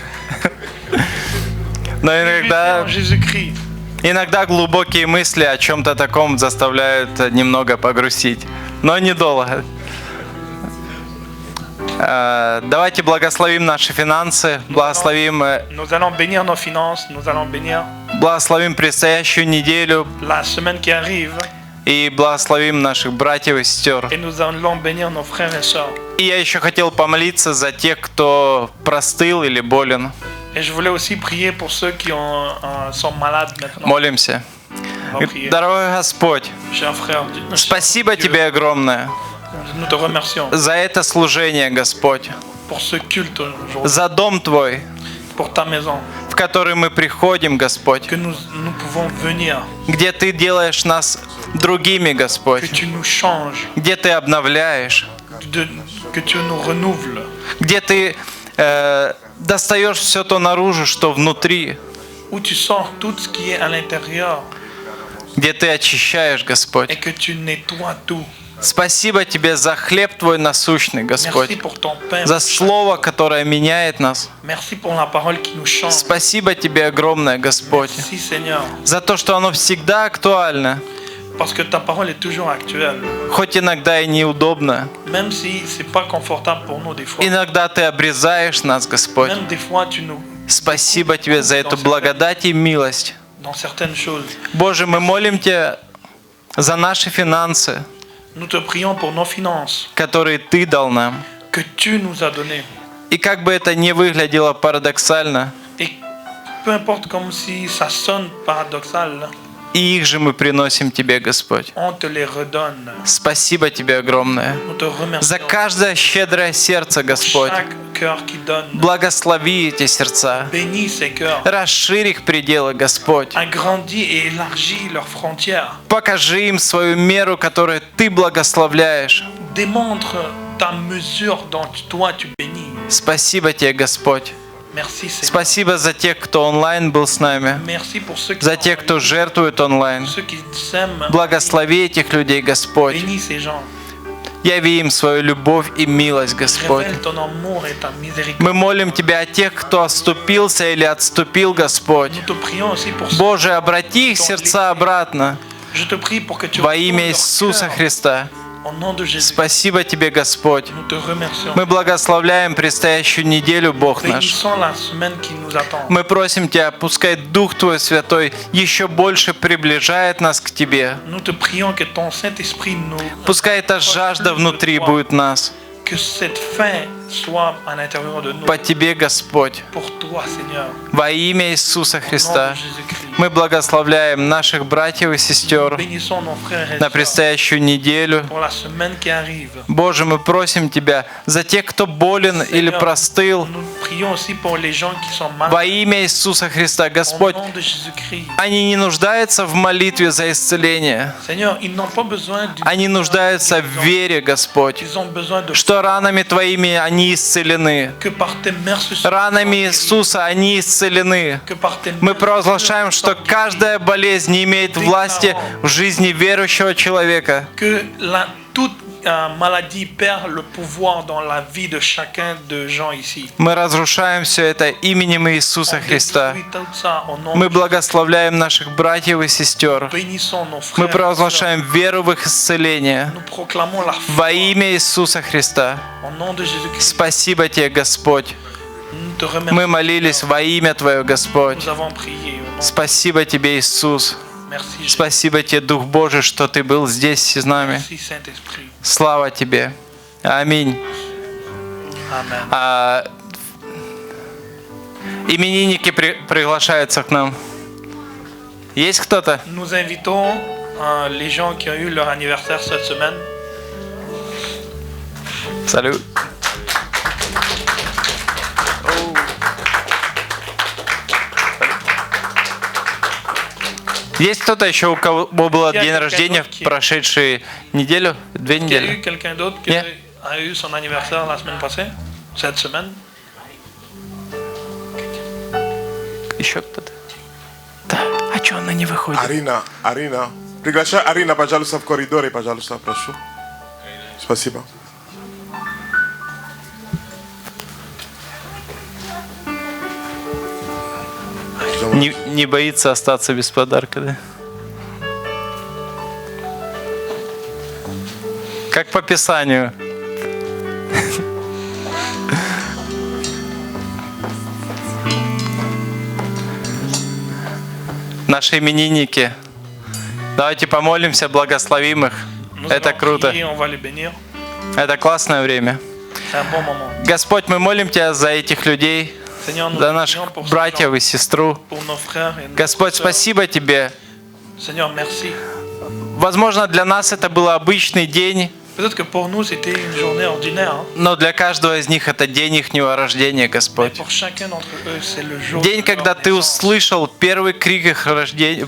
Но En Jésus-Christ. иногда глубокие мысли о чем-то таком заставляют немного погрустить. Но недолго. Давайте благословим наши финансы, благословим Nous allons bénir nos finances, nous allons bénir предстоящую неделю la semaine qui arrive и благословим наших братьев и сестер. et nous allons bénir nos frères et sœurs. И я еще хотел помолиться за тех, кто простыл или болен. Et je voulais aussi prier pour ceux qui sont malades maintenant. Молимся. On va prier. Дорогой Господь, Cher frère, спасибо Тебе огромное nous te remercions за это служение, Господь, pour ce culte aujourd'hui, за дом Твой, pour ta maison, в который мы приходим, Господь, que nous pouvons venir, где Ты делаешь нас другими, que Господь, tu nous changes, где Ты обновляешь, que tu nous renouveles, где Ты достаешь все то наружу, что внутри, où tu sors tout ce qui est à l'intérieur где Ты очищаешь, et Господь. que tu nettoies tout. Спасибо Тебе за хлеб Твой насущный, Merci Господь, pour ton pain, за слово, которое меняет нас. merci pour la parole qui nous change. Спасибо Тебе огромное, Господь, Merci Seigneur, за то, что оно всегда актуально, parce que ta parole est toujours actuelle, хоть иногда и неудобно. même si c'est pas confortable pour nous des fois. Иногда Ты обрезаешь нас, Господь. Même des fois tu nous Спасибо Тебе за эту благодать и милость. dans certaines choses. Боже, мы молим Тебя за наши финансы, Nous te prions pour nos finances которые Ты дал нам. que tu nous as données. И как бы это ни выглядело парадоксально, Et peu importe comme si ça sonne paradoxal, и их же мы приносим Тебе, Господь. on te les redonne. Спасибо Тебе огромное Nous te за remercions. каждое щедрое сердце, Господь. Chaque cœur qui donne, Благослови эти сердца. bénis ces cœurs, Расширь их пределы, Господь. agrandis et élargis leurs frontières. Покажи им свою меру, которую Ты благословляешь. Démontre ta mesure dont toi tu bénis. Спасибо Тебе, Господь. Merci Seigneur. Спасибо за тех, кто онлайн был с нами, Merci pour ceux qui за sont тех, en кто ligne, жертвует онлайн. ceux qui s'aiment. Благослови этих людей, Господь. Bénis ces gens. Яви им свою любовь и милость, Господь. Révèle ton amour et ta miséricorde. Мы молим Тебя о тех, кто отступился или отступил, Господь. Nous te prions aussi pour ceux. Боже, обрати их сердца обратно Je te prie pour que tu во retournes имя leur Иисуса cœur Христа. Au nom de Jésus, Спасибо Тебе, Господь. nous te remercions. Мы благословляем предстоящую неделю, Бог наш. Bénissons la semaine qui nous attend. Мы просим Тебя, пускай Дух Твой Святой еще больше приближает нас к Тебе. Nous te prions que ton Saint-Esprit nous... Пускай эта жажда внутри будет нас. Que cette faim soit à l'intérieur de nous. По Тебе, Господь. Pour toi, Seigneur. Во имя Иисуса Au nom Христа. de Jésus-Christ. Мы благословляем наших братьев и сестер Bénissons nos frères et на sœurs предстоящую неделю. pour la semaine qui arrive. Боже, мы просим Тебя за тех, кто болен или Seigneur, простыл. nous prions aussi pour les gens qui sont malades. Во имя Иисуса Христа, Au Господь, nom de Jésus-Christ. они не нуждаются в молитве за исцеление. Seigneur, ils n'ont pas besoin d'une... Они нуждаются в вере, Господь, Ils ont besoin de... что ранами Твоими они исцелены. Que par tes mercies... Ранами Иисуса они исцелены. Que par tes Мы провозглашаем, что каждая болезнь не имеет власти в жизни верующего человека. Que toute maladie perd le pouvoir dans la vie de chacun de gens ici. Мы разрушаем все это именем Иисуса On Христа. détruit tout ça au nom Мы de благословляем наших братьев и сестер. Jésus. Bénissons nos Мы frères. провозглашаем веру в их исцеление. Nous proclamons la foi Во имя Иисуса Христа. au nom de Jésus-Christ. Спасибо Тебе, Господь. Nous te remercions. Мы молились во имя Твое, Господь. Nous avons prié au nom. Спасибо Тебе, Иисус. Merci. Спасибо Тебе, Дух Божий, что Ты был здесь с нами. Merci Saint-Esprit. Слава Тебе. Аминь. Amen. Именинники приглашаются к нам. Есть кто-то? Nous invitons les gens qui ont eu leur anniversaire cette semaine. Салют. Есть кто-то еще, у кого было Я день как рождения в короткий. прошедшую неделю? 2 Il y a eu недели? quelqu'un d'autre qui Yeah. a eu son anniversaire la semaine passée, cette semaine. Еще кто-то? Да. А что она не выходит? Арина. Приглашай Арина, пожалуйста, в коридоре, пожалуйста, прошу. Спасибо. Не боится остаться без подарка, да? Как по Писанию. Наши именинники. Давайте помолимся, благословим их. Nous Это allons круто. prier, on va les bénir. Это классное время. C'est un bon moment. Господь, мы молим Тебя за этих людей, Seigneur, nous за te наших prions pour ces братьев gens, и сестру. pour nos frères et nos Господь, sœurs. спасибо Тебе. Seigneur, merci. Возможно, для нас это был обычный день, Peut-être que pour nous, c'était une journée ordinaire, hein, но для каждого из них это день ихнего рождения, mais Господь. pour chacun d'entre eux, c'est le jour День, de когда leur Ты naissance. услышал первый крик их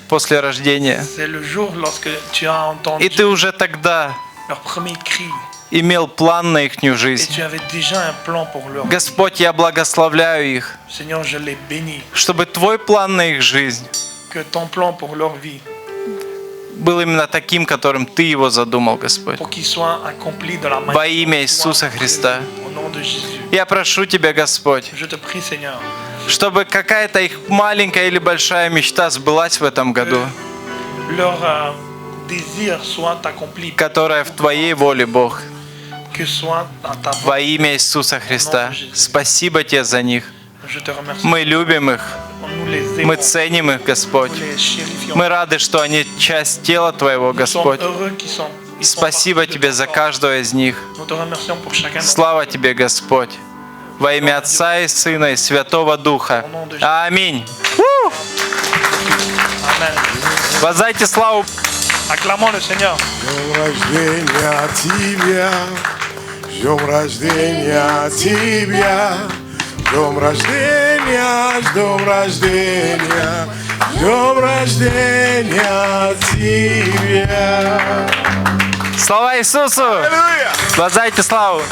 после рождения. C'est le jour lorsque tu as entendu И Ты уже тогда leur premier cri имел план на ихнюю et жизнь. tu avais déjà un plan pour leur vie. Господь, я благословляю их, Seigneur, je les bénis. чтобы Твой план на их жизнь Que ton plan pour leur vie, был именно таким, которым Ты его задумал, Господь. pour qu'il soit accompli de la manière Во имя dont Иисуса toi as Христа. prévu. Au nom de Jésus. Я прошу Тебя, Господь, Je te prie, Seigneur, чтобы какая-то их маленькая или большая мечта сбылась в этом году, leur désir soit accompli, которая в Твоей воле, Бог. que soit dans ta Во voie. имя Иисуса Христа. Спасибо Тебе за них. Je te remercie. Мы любим их, Nous les мы aimons, ценим их, Господь. nous les chérifions. Мы рады, что они часть тела Твоего, Nous sommes Господь. heureux qu'ils sont. Ils font Спасибо partie de Тебе ton за corps. каждого из них. Nous te remercions pour chacun d'entre Слава Тебе, Господь. Во имя Отца и Сына и Святого Духа. Аминь. nous. Amen. Воздайте славу. Acclamons le Seigneur. Ждем рождения тебя. Ждем рождения, ждем рождения, ждем рождения тебя. Слава Иисусу. Воздайте славу.